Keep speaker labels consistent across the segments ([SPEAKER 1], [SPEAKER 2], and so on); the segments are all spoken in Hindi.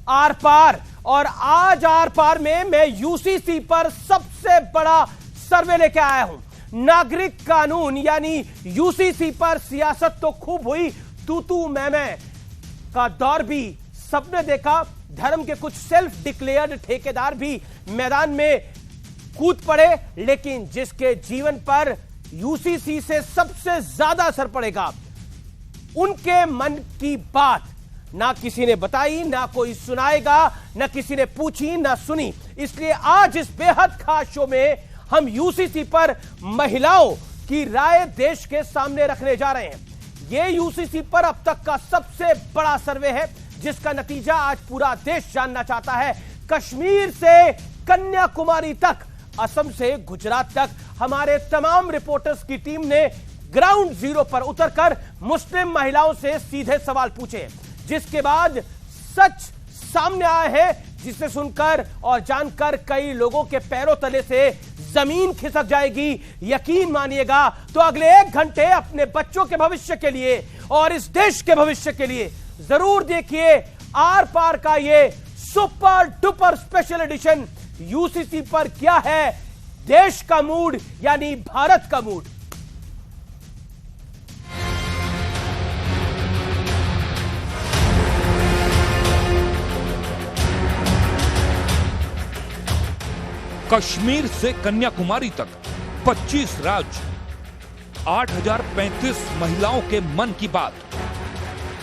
[SPEAKER 1] आर पार, और आज आर पार में मैं यूसीसी पर सबसे बड़ा सर्वे लेके आया हूं। नागरिक कानून यानी यूसीसी पर सियासत तो खूब हुई, तू तू मैं का दौर भी सबने देखा। धर्म के कुछ सेल्फ डिक्लेयर्ड ठेकेदार भी मैदान में कूद पड़े, लेकिन जिसके जीवन पर यूसीसी से सबसे ज्यादा असर पड़ेगा, उनके मन की बात ना किसी ने बताई, ना कोई सुनाएगा, ना किसी ने पूछी, ना सुनी। इसलिए आज इस बेहद खास शो में हम यूसीसी पर महिलाओं की राय देश के सामने रखने जा रहे हैं। यह यूसीसी पर अब तक का सबसे बड़ा सर्वे है, जिसका नतीजा आज पूरा देश जानना चाहता है। कश्मीर से कन्याकुमारी तक, असम से गुजरात तक, हमारे तमाम रिपोर्टर्स की टीम ने ग्राउंड जीरो पर उतरकर मुस्लिम महिलाओं से सीधे सवाल पूछे, जिसके बाद सच सामने आया है, जिसे सुनकर और जानकर कई लोगों के पैरों तले से जमीन खिसक जाएगी। यकीन मानिएगा तो अगले 1 घंटे अपने बच्चों के भविष्य के लिए और इस देश के भविष्य के लिए जरूर देखिए आर पार का ये super duper special edition. UCC पर क्या है देश का मूड, यानी भारत का मूड।
[SPEAKER 2] कश्मीर से कन्याकुमारी तक 25 राज्य, 8035 महिलाओं के मन की बात,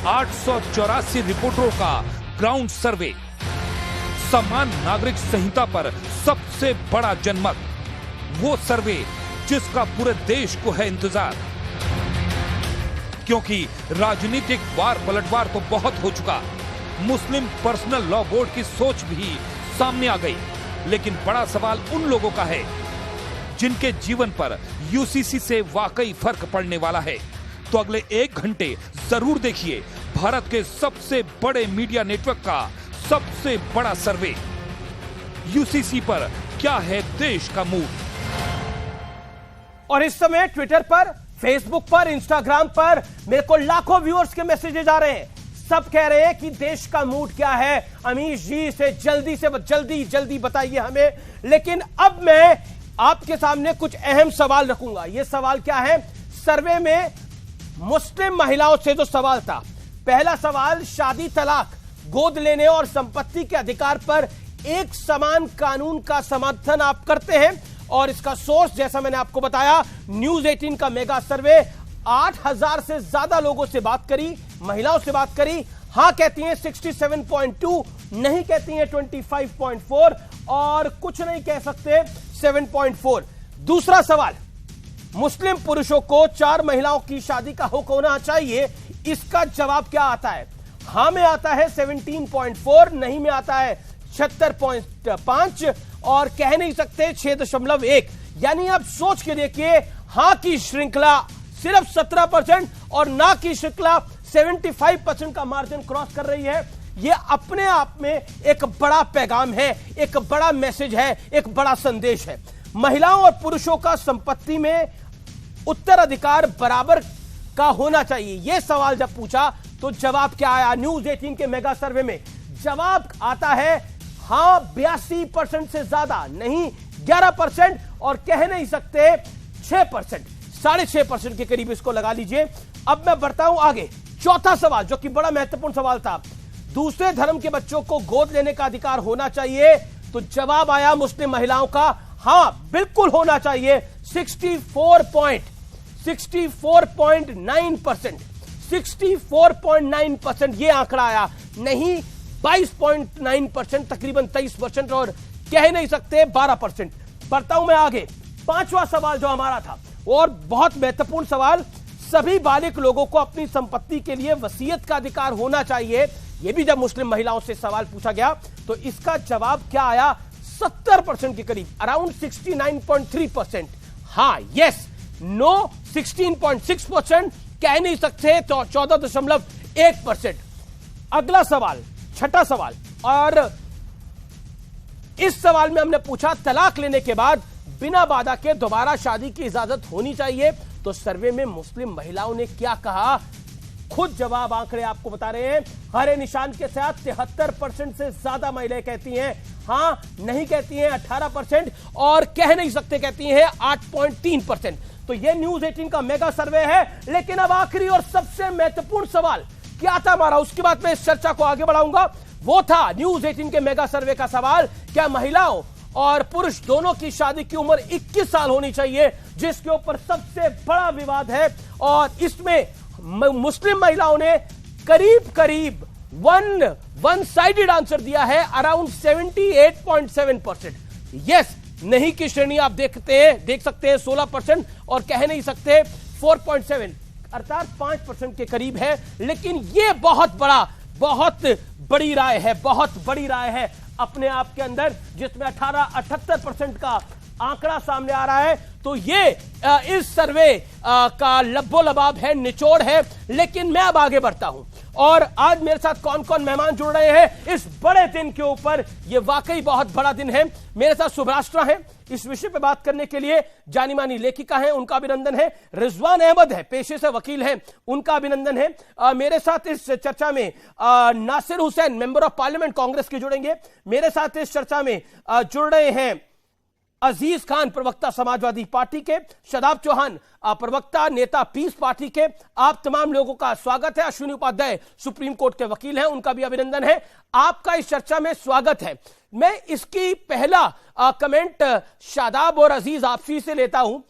[SPEAKER 2] 884 रिपोर्टरों का ग्राउंड सर्वे, समान नागरिक संहिता पर सबसे बड़ा जनमत, वो सर्वे जिसका पूरे देश को है इंतजार। क्योंकि राजनीतिक वार पलटवार तो बहुत हो चुका, मुस्लिम पर्सनल लॉ बोर्ड की सोच भी सामने आ गई, लेकिन बड़ा सवाल उन लोगों का है जिनके जीवन पर यूसीसी से वाकई फर्क पड़ने वाला है। तो अगले 1 घंटे जरूर देखिए भारत के सबसे बड़े मीडिया नेटवर्क का सबसे बड़ा सर्वे। यूसीसी पर क्या है देश का मूड।
[SPEAKER 1] और इस समय ट्विटर पर, फेसबुक पर, इंस्टाग्राम पर मेरे को लाखों व्यूअर्स के मैसेजेस आ रहे हैं। सब कह रहे हैं कि देश का मूड क्या है, अमीश जी इसे जल्दी बताइए हमें। लेकिन अब मैं आपके सामने कुछ अहम सवाल रखूंगा। यह सवाल क्या है, सर्वे में मुस्लिम महिलाओं से जो सवाल था, पहला सवाल, शादी तलाक, गोद लेने और संपत्ति के अधिकार पर एक समान कानून का समर्थन आप करते हैं? और इसका सोर्स, जैसा मैंने आपको बताया, न्यूज 18 का मेगा सर्वे। 8000 से ज्यादा लोगों से बात करी, महिलाओं से बात करी। हां कहती हैं 67.2, नहीं कहती हैं 25.4, और कुछ नहीं कह सकते 7.4। दूसरा सवाल, मुस्लिम पुरुषों को 4 महिलाओं की शादी का हक होना चाहिए, इसका जवाब क्या आता है? हां में आता है 17.4, नहीं में आता है 76.5, और कह नहीं सकते 6.1। यानी आप सोच के देखिए, हां की श्रृंखला सिर्फ 17% और ना की श्रृंखला 75% का मार्जिन क्रॉस कर रही है। यह अपने आप में एक बड़ा पैगाम है, एक बड़ा मैसेज है, एक बड़ा संदेश है। महिलाओं और पुरुषों का संपत्ति में उत्तराधिकार बराबर का होना चाहिए, यह सवाल जब पूछा तो जवाब क्या आया? न्यूज 18 के मेगा सर्वे में जवाब आता है हां 82% से ज्यादा, नहीं 11%, और कह नहीं सकते 6%, 6.5% के करीब इसको लगा लीजिए। अब मैं बढ़ता हूं आगे। चौथा सवाल, जो कि बड़ा महत्वपूर्ण सवाल था, दूसरे धर्म के बच्चों को गोद लेने का अधिकार होना चाहिए, तो जवाब आया मुस्लिम महिलाओं का, हां बिल्कुल होना चाहिए। 64.9%, 64.9% यह आंकड़ा आया, नहीं 22.9%, तकरीबन 23%, और कह नहीं सकते 12%। बढ़ता हूं मैं आगे। पांचवा सवाल जो हमारा था, और बहुत महत्वपूर्ण सवाल, सभी बालिग लोगों को अपनी संपत्ति के लिए वसीयत का अधिकार होना चाहिए। यह भी जब मुस्लिम महिलाओं से सवाल पूछा गया तो इसका जवाब क्या आया? 70% के करीब, अराउंड 69.3%। हां यस, नो 16.6%, कह नहीं सकते तो 14.1%। अगला सवाल, छठा सवाल, और इस सवाल में हमने पूछा तलाक लेने के बाद बिना बाधा के दोबारा शादी की इजाजत होनी चाहिए। तो सर्वे में मुस्लिम महिलाओं ने क्या कहा? खुद जवाब आंकड़े आपको बता रहे हैं। हरे निशान के साथ 73% से ज्यादा महिलाएं कहती हैं हां, नहीं कहती हैं 18% और कह नहीं सकते कहती हैं 8.3%। तो ये न्यूज 18 का मेगा सर्वे है। लेकिन अब आखिरी और सबसे महत्वपूर्ण सवाल क्या था हमारा, उसके बाद मैं इस चर्चा को आगे बढ़ाऊंगा। वो था न्यूज 18 के मेगा सर्वे का सवाल, क्या महिलाओं और पुरुष दोनों की शादी की उम्र 21 साल होनी चाहिए, जिसके ऊपर सबसे बड़ा विवाद है। और इसमें मुस्लिम महिलाओं ने करीब करीब वन साइडेड आंसर दिया है, अराउंड 78.7%। यस, नहीं की श्रेणी आप देख सकते हैं 16% और कह नहीं सकते 4.7, अर्थात 5% के करीब है। लेकिन यह बहुत बड़ी राय है, बहुत बड़ी राय है अपने आप के अंदर, जिसमें 78% का आंकड़ा सामने आ रहा है। तो ये इस सर्वे का लब्बो लबाब है, निचोड़ है। लेकिन मैं अब आगे बढ़ता हूं और आज मेरे साथ कौन कौन मेहमान जुड़ रहे हैं इस बड़े दिन के ऊपर। ये वाकई बहुत बड़ा दिन है। मेरे साथ शुभराष्ट्रा है, इस विषय पे बात करने के लिए जानी मानी लेखिका है, उनका अभिनंदन है। रिजवान अहमद है, पेशे से वकील है, उनका अभिनंदन है। मेरे साथ इस चर्चा में Nasir Hussain, member of parliament Congress के जुड़ेंगे। मेरे साथ इस चर्चा में जुड़ रहे हैं अजीज खान, प्रवक्ता समाजवादी पार्टी के, शादाब चौहान, प्रवक्ता नेता पीस पार्टी के। आप तमाम लोगों का स्वागत है। अश्विनी उपाध्याय सुप्रीम कोर्ट के वकील हैं, उनका भी अभिनंदन है। आपका इस चर्चा में स्वागत है। मैं इसकी पहला कमेंट शादाब और अजीज आपसी से लेता हूं।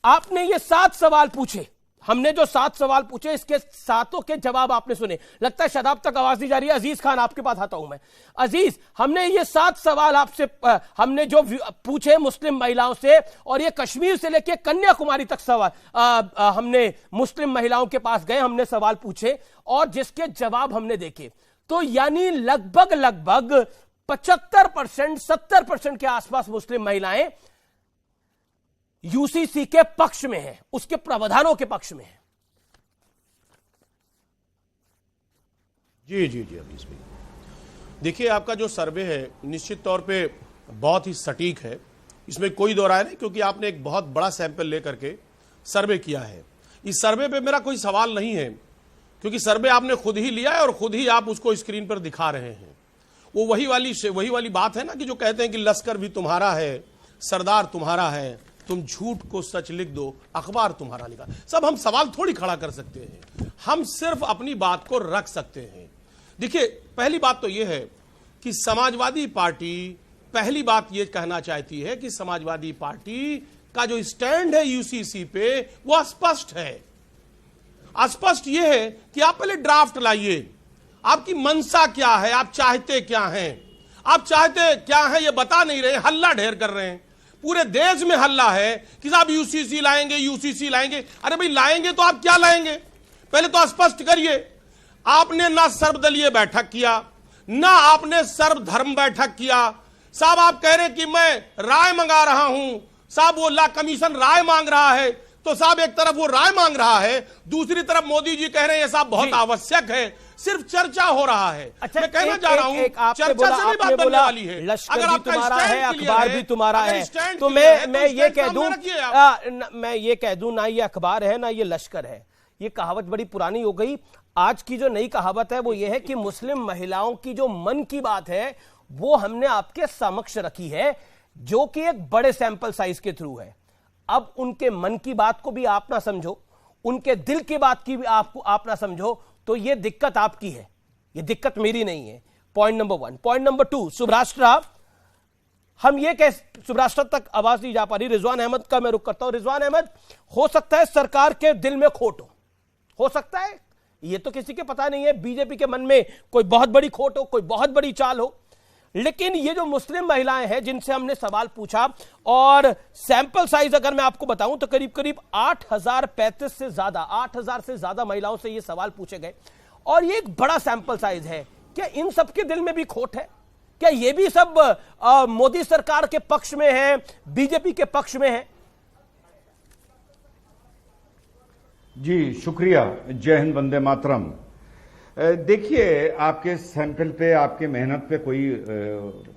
[SPEAKER 1] आपने ये 7 सवाल पूछे, हमने जो 7 सवाल पूछे इसके 7 के जवाब आपने सुने। लगता है शादाब तक आवाज दी जा रही है। अजीज खान, आपके पास आता हूं मैं। अजीज, हमने ये 7 सवाल आपसे हमने जो पूछे मुस्लिम महिलाओं से, और ये कश्मीर से लेकर कन्याकुमारी तक सवाल हमने मुस्लिम महिलाओं के पास गए, हमने सवाल पूछे और जिसके जवाब हमने देखे, तो यानी लगभग 75%, 70% के आसपास मुस्लिम महिलाएं यूसीसी के पक्ष में है, उसके प्रावधानों के पक्ष में है।
[SPEAKER 3] जी जी जी अभी देखिए, आपका जो सर्वे है निश्चित तौर पे बहुत ही सटीक है, इसमें कोई दो राय नहीं, क्योंकि आपने एक बहुत बड़ा सैंपल लेकर के सर्वे किया है। इस सर्वे पे मेरा कोई सवाल नहीं है, क्योंकि सर्वे आपने खुद ही लिया है और खुद ही आप उसको स्क्रीन पर दिखा रहे हैं। वो वही वाली बात है ना कि जो कहते हैं कि लश्कर भी तुम्हारा है, सरदार तुम्हारा है, तुम झूठ को सच लिख दो, अखबार तुम्हारा लिखा। सब हम सवाल थोड़ी खड़ा कर सकते हैं, हम सिर्फ अपनी बात को रख सकते हैं। देखिए, पहली बात तो यह है कि समाजवादी पार्टी, पहली बात यह कहना चाहती है कि समाजवादी पार्टी का जो स्टैंड है यूसीसी पे वो स्पष्ट है। स्पष्ट यह है कि आप पहले ड्राफ्ट लाइए, आपकी मंशा क्या है, आप चाहते क्या हैं, आप चाहते क्या हैं ये बता नहीं रहे, हल्ला ढेर कर रहे हैं। पूरे देश में हल्ला है कि साहब यूसीसी लाएंगे, यूसीसी लाएंगे। अरे भाई, लाएंगे तो आप क्या लाएंगे, पहले तो स्पष्ट करिए। आपने ना सर्वदलीय बैठक किया, ना आपने सर्वधर्म बैठक किया। साहब आप कह रहे हैं कि मैं राय मंगा रहा हूं, साहब वो ला कमीशन राय मांग रहा है, तो साहब एक तरफ वो राय मांग रहा है, दूसरी तरफ मोदी जी कह रहे हैं ये साहब बहुत आवश्यक है, सिर्फ चर्चा हो रहा है।
[SPEAKER 1] अच्छा,
[SPEAKER 3] मैं कहना चाह रहा हूं, चर्चा से भी बात बनने वाली है।
[SPEAKER 1] लश्कर भी तुम्हारा है, अखबार भी तुम्हारा है, तो मैं ये कह दूं ना ये अखबार है ना ये लश्कर है। ये कहावत बड़ी पुरानी हो गई। आज की जो नई कहावत है वो ये है कि मुस्लिम महिलाओं की जो मन की बात है वो हमने आपके समक्ष रखी है, जो कि एक बड़े सैंपल साइज के थ्रू है। अब उनके मन की बात को भी आप ना समझो, उनके दिल की बात की भी आप ना समझो, तो यह दिक्कत आपकी है, यह दिक्कत मेरी नहीं है। Point number 1। पॉइंट नंबर 2, शुभराष्ट्रा, हम ये कह, शुभराष्ट्रा तक आवाज नहीं जा पा रही। रिजवान अहमद का मैं रुख करता हूं। रिजवान अहमद, हो सकता है सरकार के दिल में खोट हो सकता है, यह तो किसी के पता नहीं है, बीजेपी के मन में कोई बहुत बड़ी खोट हो, कोई बहुत बड़ी चाल हो, लेकिन ये जो मुस्लिम महिलाएं हैं जिनसे हमने सवाल पूछा, और सैंपल साइज अगर मैं आपको बताऊं तो करीब करीब 8035 से ज्यादा, 8000 से ज्यादा महिलाओं से ये सवाल पूछे गए, और ये एक बड़ा सैंपल साइज है। क्या इन सबके दिल में भी खोट है? क्या ये भी सब मोदी सरकार के पक्ष में है, बीजेपी के पक्ष में है?
[SPEAKER 4] जी शुक्रिया, जय हिंद, वंदे मातरम। देखिए, आपके सैंपल पे, आपके मेहनत पे कोई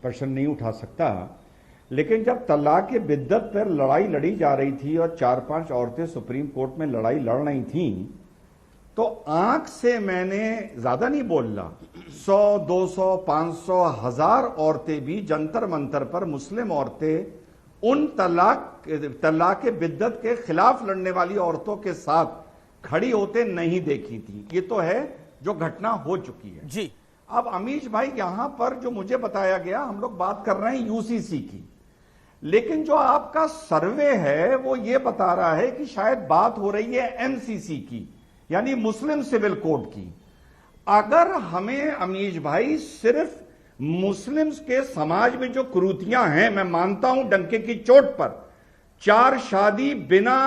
[SPEAKER 4] प्रश्न नहीं उठा सकता, लेकिन जब तलाक के बिद्दत पर लड़ाई लड़ी जा रही थी और 4-5 औरतें सुप्रीम कोर्ट में लड़ाई लड़ रही थीं, तो आंख से मैंने ज्यादा नहीं बोल रहा, 100, 200, 500, 1000 औरतें भी जंतर मंतर पर मुस्लिम औरतें उन तलाक बिद्दत के खिलाफ लड़ने वाली औरतों के साथ खड़ी होते नहीं देखी थी। ये तो है जो घटना हो चुकी है
[SPEAKER 1] जी।
[SPEAKER 4] अब अमीश भाई, यहां पर जो मुझे बताया गया, हम लोग बात कर रहे हैं यूसीसी की, लेकिन जो आपका सर्वे है वो ये बता रहा है कि शायद बात हो रही है एमसीसी की, यानी मुस्लिम सिविल कोड की। अगर हमें अमीश भाई सिर्फ मुस्लिम्स के समाज में जो कुरीतियां हैं, मैं मानता हूं डंके की चोट पर, 4 शादी बिना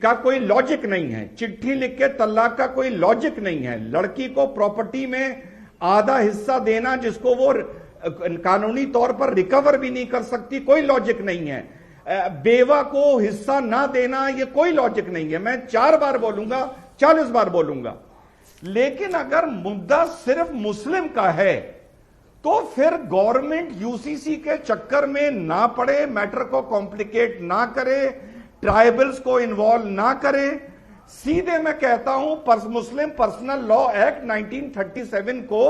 [SPEAKER 4] का कोई लॉजिक नहीं है, चिट्ठी लिख के तलाक का कोई लॉजिक नहीं है, लड़की को प्रॉपर्टी में आधा हिस्सा देना जिसको वो कानूनी तौर पर रिकवर भी नहीं कर सकती, कोई लॉजिक नहीं है, बेवा को हिस्सा ना देना, ये कोई लॉजिक नहीं है। मैं 4 बार बोलूंगा, 40 बार बोलूंगा। लेकिन अगर मुद्दा सिर्फ मुस्लिम का है तो फिर गवर्नमेंट यूसीसी के चक्कर में ना पड़े, मैटर को कॉम्प्लिकेट ना करे, ट्राइबल्स को इन्वॉल्व ना करे, सीधे मैं कहता हूं मुस्लिम पर्सनल लॉ एक्ट 1937 को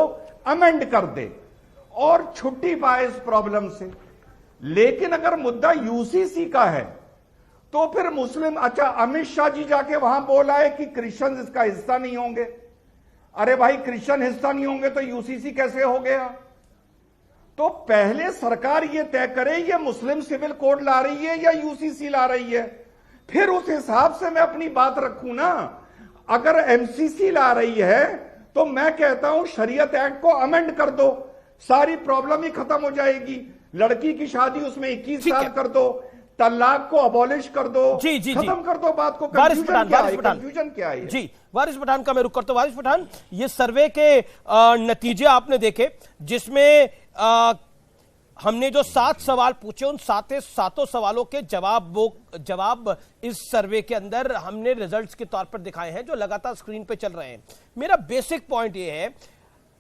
[SPEAKER 4] अमेंड कर दे और छुट्टी पाए इस प्रॉब्लम से। लेकिन अगर मुद्दा यूसीसी का है तो फिर मुस्लिम, अच्छा अमित शाह जी जाके वहां बोला है कि क्रिश्चियन इसका हिस्सा नहीं होंगे। अरे भाई, क्रिश्चियन हिस्सा नहीं होंगे तो यूसीसी कैसे हो गया? तो पहले सरकार ये तय करे ये मुस्लिम सिविल कोड ला रही है या यूसीसी ला रही है, फिर उस हिसाब से मैं अपनी बात रखूं ना। अगर एमसीसी ला रही है तो मैं कहता हूं शरीयत एक्ट को अमेंड कर दो, सारी प्रॉब्लम ही खत्म हो जाएगी। लड़की की शादी उसमें 21 साल कर दो, तलाक को अबॉलिश कर दो, खत्म कर दो बात को। कंफ्यूजन क्या है
[SPEAKER 1] जी? वारिस पठान का मैं रुक करता हूं। वारिस पठान, ये सर्वे के नतीजे आपने देखे जिसमें हमने जो 7 सवाल पूछे उन सातों सवालों के जवाब इस सर्वे के अंदर हमने रिजल्ट्स के तौर पर दिखाए हैं जो लगातार स्क्रीन पे चल रहे हैं। मेरा बेसिक पॉइंट यह है,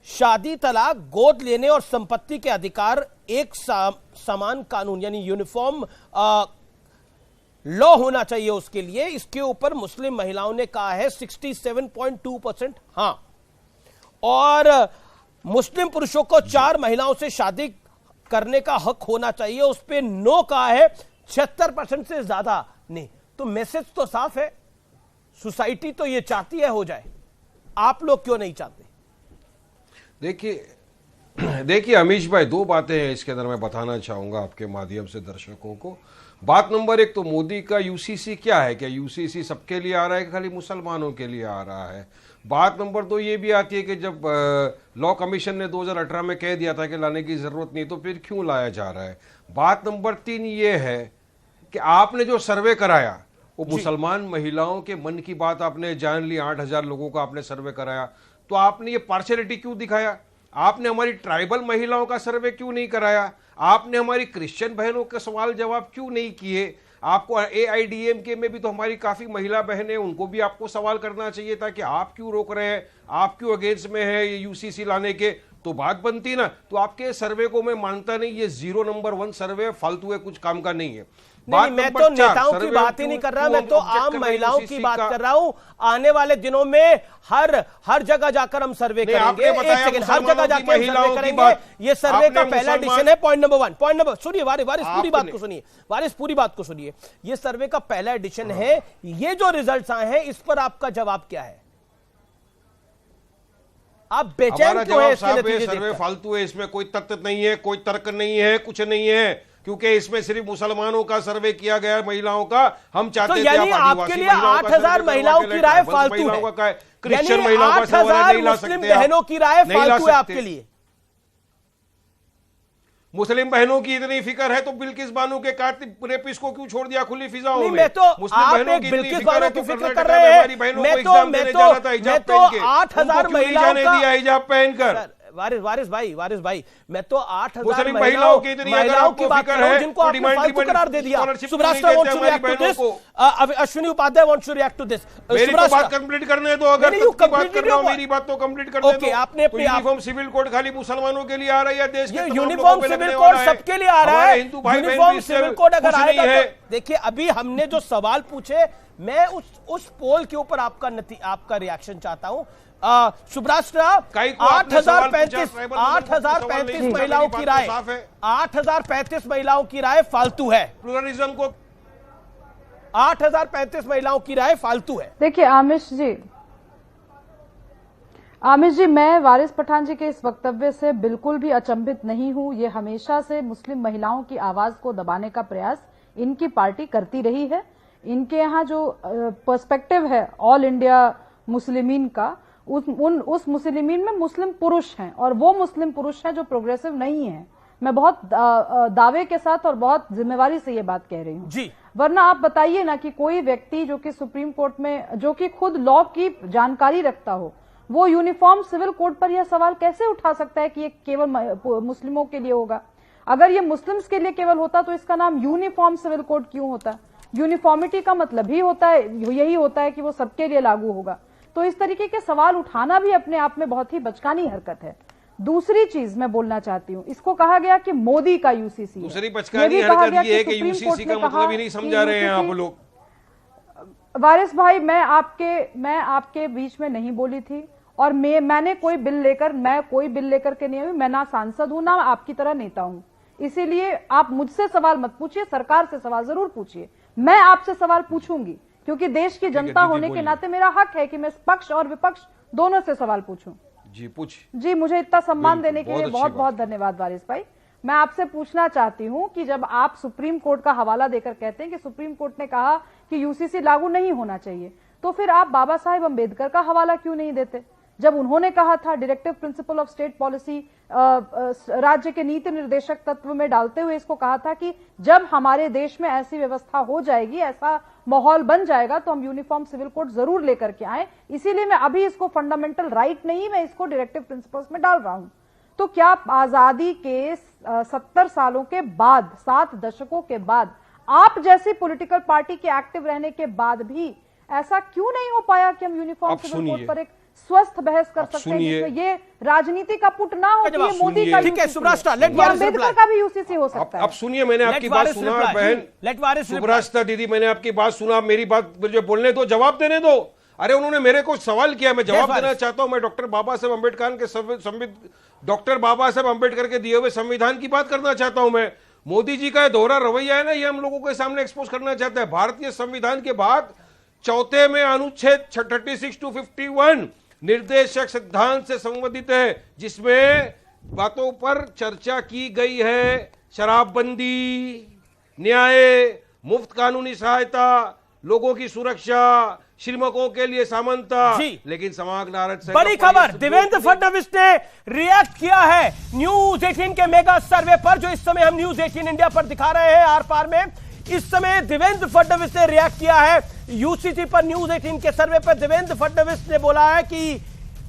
[SPEAKER 1] शादी, तलाक, गोद लेने और संपत्ति के अधिकार एक समान कानून यानी यूनिफॉर्म लॉ होना चाहिए उसके लिए। इसके ऊपर मुस्लिम महिलाओं ने कहा है 67.2% हां, और मुस्लिम पुरुषों को 4 महिलाओं से शादी करने का हक होना चाहिए, उस पर नो कहा है 76% से ज्यादा नहीं। तो मैसेज तो साफ है, सोसाइटी तो ये चाहती है हो जाए, आप लोग क्यों नहीं चाहते?
[SPEAKER 5] देखिए अमीश भाई, 2 बातें हैं इसके अंदर मैं बताना चाहूंगा आपके माध्यम से दर्शकों को। बात नंबर 1 तो मोदी का यूसीसी क्या है, क्या यूसीसी सबके लिए आ रहा है कि खाली मुसलमानों के लिए आ रहा है? बात नंबर 2 ये भी आती है कि जब लॉ कमीशन ने 2018 में कह दिया था कि लाने की जरूरत नहीं, तो फिर क्यों लाया जा रहा है? बात नंबर 3 ये है कि आपने जो सर्वे कराया वो मुसलमान महिलाओं के मन की बात आपने जान ली, 8000 लोगों का आपने सर्वे कराया, तो आपने ये पार्शियलिटी क्यों दिखाया? आपने हमारी ट्राइबल महिलाओं का सर्वे क्यों नहीं कराया? आपने हमारी क्रिश्चियन बहनों के सवाल जवाब क्यों नहीं किए? आपको AIDMK में भी तो हमारी काफी महिला बहनें, उनको भी आपको सवाल करना चाहिए था कि आप क्यों रोक रहे हैं, आप क्यों अगेंस्ट में है ये यूसीसी लाने के, तो बात बनती ना। तो आपके सर्वे को मैं मानता नहीं, ये 0 नंबर 1 सर्वे फालतू है, कुछ काम का नहीं है।
[SPEAKER 1] नहीं, मैं तो नेताओं की बात ही नहीं कर रहा, मैं तो आम महिलाओं की बात कर रहा हूं। आने वाले दिनों में हर जगह जाकर हम सर्वे करेंगे। एक सेकंड, हर जगह जाकर हम सर्वे करेंगे। ये सर्वे का पहला एडिशन है। पॉइंट नंबर सुनिए वारिस, पूरी बात को सुनिए वारिस, पूरी बात को सुनिए। ये सर्वे का पहला एडिशन है, ये जो रिजल्ट्स आए हैं इस पर आपका जवाब क्या है? आप बेचैन क्यों हैं इसके नतीजे देखकर?
[SPEAKER 5] सर्वे फालतू है, इसमें कोई तथ्य नहीं है, कोई तर्क नहीं है, कुछ नहीं है, क्योंकि इसमें सिर्फ मुसलमानों का सर्वे किया गया, महिलाओं का। हम चाहते थे
[SPEAKER 1] यानी आपके लिए 8000 महिलाओं की राय फालतू है,
[SPEAKER 5] क्रिश्चियन महिलाओं का सर्वे नहीं ला सकते,
[SPEAKER 1] बहनों की राय फालतू है आपके लिए।
[SPEAKER 5] मुस्लिम बहनों की इतनी फिक्र है तो बिल्किस बानो के रेपिस्ट को क्यों छोड़ दिया खुली फिजाओं में?
[SPEAKER 1] मैं तो आप एक बिल्किस बानो की फिक्र कर रहे हैं, मैं तो 8000 महिलाओं का
[SPEAKER 5] हिजाब पहनकर
[SPEAKER 1] वारिस भाई मैं तो 8,000
[SPEAKER 5] मुस्लिम
[SPEAKER 1] महिलाओं
[SPEAKER 5] की इतनी
[SPEAKER 1] महिलाओं की
[SPEAKER 5] अगर
[SPEAKER 1] बात कर
[SPEAKER 5] आपको
[SPEAKER 1] रहा हूं
[SPEAKER 5] फिक्र
[SPEAKER 1] जिनको
[SPEAKER 5] है,
[SPEAKER 1] आपने
[SPEAKER 5] तो
[SPEAKER 1] फालतू करार दे दिया।
[SPEAKER 5] स्कॉलरशिप
[SPEAKER 1] सुब्रास्टा
[SPEAKER 5] नहीं
[SPEAKER 1] वांट्स
[SPEAKER 5] देते
[SPEAKER 1] टू रिएक्ट टू
[SPEAKER 5] हमारी
[SPEAKER 1] दिस,
[SPEAKER 5] बहनों
[SPEAKER 1] Ashwini Upadhyay wants to react to this.
[SPEAKER 5] मेरी तो बात कंप्लीट करने दो, अगर
[SPEAKER 1] नहीं, you
[SPEAKER 5] तक की बात
[SPEAKER 1] complete
[SPEAKER 5] कर रहा हूं,
[SPEAKER 1] your-
[SPEAKER 5] मेरी बात तो कंप्लीट करने
[SPEAKER 1] Okay,
[SPEAKER 5] दो।
[SPEAKER 1] आपने
[SPEAKER 5] तो
[SPEAKER 1] अपने आप-
[SPEAKER 5] यूनिफॉर्म सिविल कोड खाली मुसलमानों के लिए आ रहा है या देश के
[SPEAKER 1] ये
[SPEAKER 5] तमाम
[SPEAKER 1] यूनिफॉर्म
[SPEAKER 5] लोगों पे
[SPEAKER 1] सिविल
[SPEAKER 5] लगने
[SPEAKER 1] कोड
[SPEAKER 5] वाला है?
[SPEAKER 1] सबके लिए आ रहा
[SPEAKER 5] हमारे
[SPEAKER 1] है।
[SPEAKER 5] हिंदू भाई बहन
[SPEAKER 1] यूनिफॉर्म
[SPEAKER 5] भी इससे
[SPEAKER 1] सिविल कोड अगर
[SPEAKER 5] कुछ नहीं
[SPEAKER 1] आएगा
[SPEAKER 5] है।
[SPEAKER 1] तो देखिए, अभी हमने जो सवाल पूछे, मैं उस पोल के ऊपर आपका रिएक्शन चाहता हूं। सुब्रास्टा,
[SPEAKER 5] कई को आपने सवाल पूछा,
[SPEAKER 1] 8,035 महिलाओं की राय,
[SPEAKER 5] साफ है।
[SPEAKER 1] 8,035 महिलाओं की राय फालतू है।
[SPEAKER 5] प्लुरलिज्म को
[SPEAKER 1] 8,035 महिलाओं की राय फालतू है।
[SPEAKER 6] देखिए आमिश जी, मैं वारिस पठान जी के इस वक्तव्य से बिल्कुल भी अचंभित नहीं हूं। ये हमेशा से मुस्लिम महिलाओं की आवाज को दबाने का प्रयास इनकी पार्टी करती रही है। इनके यहाँ जो पर्सपेक्टिव है ऑल इंडिया मुस्लिमीन का, उस मुस्लिमीन में मुस्लिम पुरुष हैं, और वो मुस्लिम पुरुष हैं जो प्रोग्रेसिव नहीं है। मैं बहुत दावे के साथ और बहुत जिम्मेवारी से ये बात कह रही हूँ
[SPEAKER 1] जी।
[SPEAKER 6] वरना आप बताइए ना कि कोई व्यक्ति जो कि सुप्रीम कोर्ट में, जो कि खुद लॉ की जानकारी रखता हो, वो यूनिफॉर्म सिविल कोड पर यह सवाल कैसे उठा सकता है कि ये केवल मुस्लिमों के लिए होगा? अगर ये मुस्लिम्स के लिए केवल होता तो इसका नाम यूनिफॉर्म सिविल कोड क्यों होता? यूनिफॉर्मिटी का मतलब ही होता है, यही होता है कि वो सबके लिए लागू होगा। तो इस तरीके के सवाल उठाना भी अपने आप में बहुत ही बचकानी हरकत है। दूसरी चीज मैं बोलना चाहती हूँ, इसको कहा गया कि मोदी का यूसीसी है।
[SPEAKER 5] दूसरी बचकानी हरकत ये है कि यूसीसी का मतलब ही नहीं समझा रहे हैं आप लोग।
[SPEAKER 6] वारिस भाई, मैं आपके बीच में नहीं बोली थी, और मैंने कोई बिल लेकर के नहीं आई। मैं ना सांसद हूं, ना आपकी तरह नेता हूं। इसीलिए आप मुझसे सवाल मत पूछिए, सरकार से सवाल जरूर पूछिए। मैं आपसे सवाल पूछूंगी क्योंकि देश की जनता होने के नाते मेरा हक है कि मैं पक्ष और विपक्ष दोनों से सवाल पूछूं।
[SPEAKER 5] जी पूछ।
[SPEAKER 6] जी, मुझे इतना सम्मान देने के लिए
[SPEAKER 5] बहुत
[SPEAKER 6] बहुत बहुत धन्यवाद वारिस भाई। मैं आपसे पूछना चाहती हूं कि जब आप सुप्रीम कोर्ट का हवाला देकर कहते हैं कि सुप्रीम कोर्ट ने कहा कि यूसीसी लागू नहीं होना चाहिए, तो फिर आप बाबा साहेब अंबेडकर का हवाला क्यों नहीं देते? जब उन्होंने कहा था directive principle of state policy राज्य के नीति निर्देशक तत्व में डालते हुए इसको कहा था कि जब हमारे देश में ऐसी व्यवस्था हो जाएगी, ऐसा माहौल बन जाएगा, तो हम यूनिफॉर्म सिविल कोड जरूर लेकर के आए। इसीलिए मैं अभी इसको फंडामेंटल राइट नहीं, मैं इसको डायरेक्टिव प्रिंसिपल्स में डाल रहा हूं। तो क्या आजादी के 70 सालों के बाद, 7 दशकों के बाद, आप जैसी पॉलिटिकल पार्टी के एक्टिव रहने के बाद भी ऐसा क्यों नहीं हो पाया कि हम यूनिफॉर्म सिविल कोड पर एक स्वस्थ बहस कर सकते हैं जिसमें ये राजनीति का पुट ना हो कि ये मोदी का
[SPEAKER 1] ठीक है, सुब्रास्टा, लेट
[SPEAKER 6] वारिस अंबेडकर का भी यूसीसी हो सकता है।
[SPEAKER 5] अब सुनिए, मैंने आपकी बात सुना बहन सुब्रास्टा दीदी, मैंने आपकी बात सुना, मेरी बात मुझे बोलने दो, जवाब देने दो। अरे उन्होंने मेरे को सवाल किया, मैं जवाब देना चाहता हूं। मैं डॉक्टर बाबा साहेब अम्बेडकर के दिए हुए संविधान की बात करना चाहता हूं। मैं मोदी जी का दोहरा रवैया है ना, ये हम लोगों के सामने एक्सपोज करना चाहता है। भारतीय संविधान के बाद चौथे में अनुच्छेद 36 to 51 निर्देशक सिद्धांत से संबंधित है, जिसमें बातों पर चर्चा की गई है। शराबबंदी, न्याय, मुफ्त कानूनी सहायता, लोगों की सुरक्षा, श्रमिकों के लिए समानता। लेकिन समाज नारद से
[SPEAKER 1] बड़ी खबर, देवेंद्र फडणवीस ने रिएक्ट किया है न्यूज 18 के मेगा सर्वे पर, जो इस समय हम न्यूज 18 इंडिया पर दिखा रहे हैं आर पार में। इस समय देवेंद्र फडणवीस ने रिएक्ट किया है यूसीसी पर। न्यूज 18 के सर्वे पर देवेंद्र फडणवीस ने बोला है कि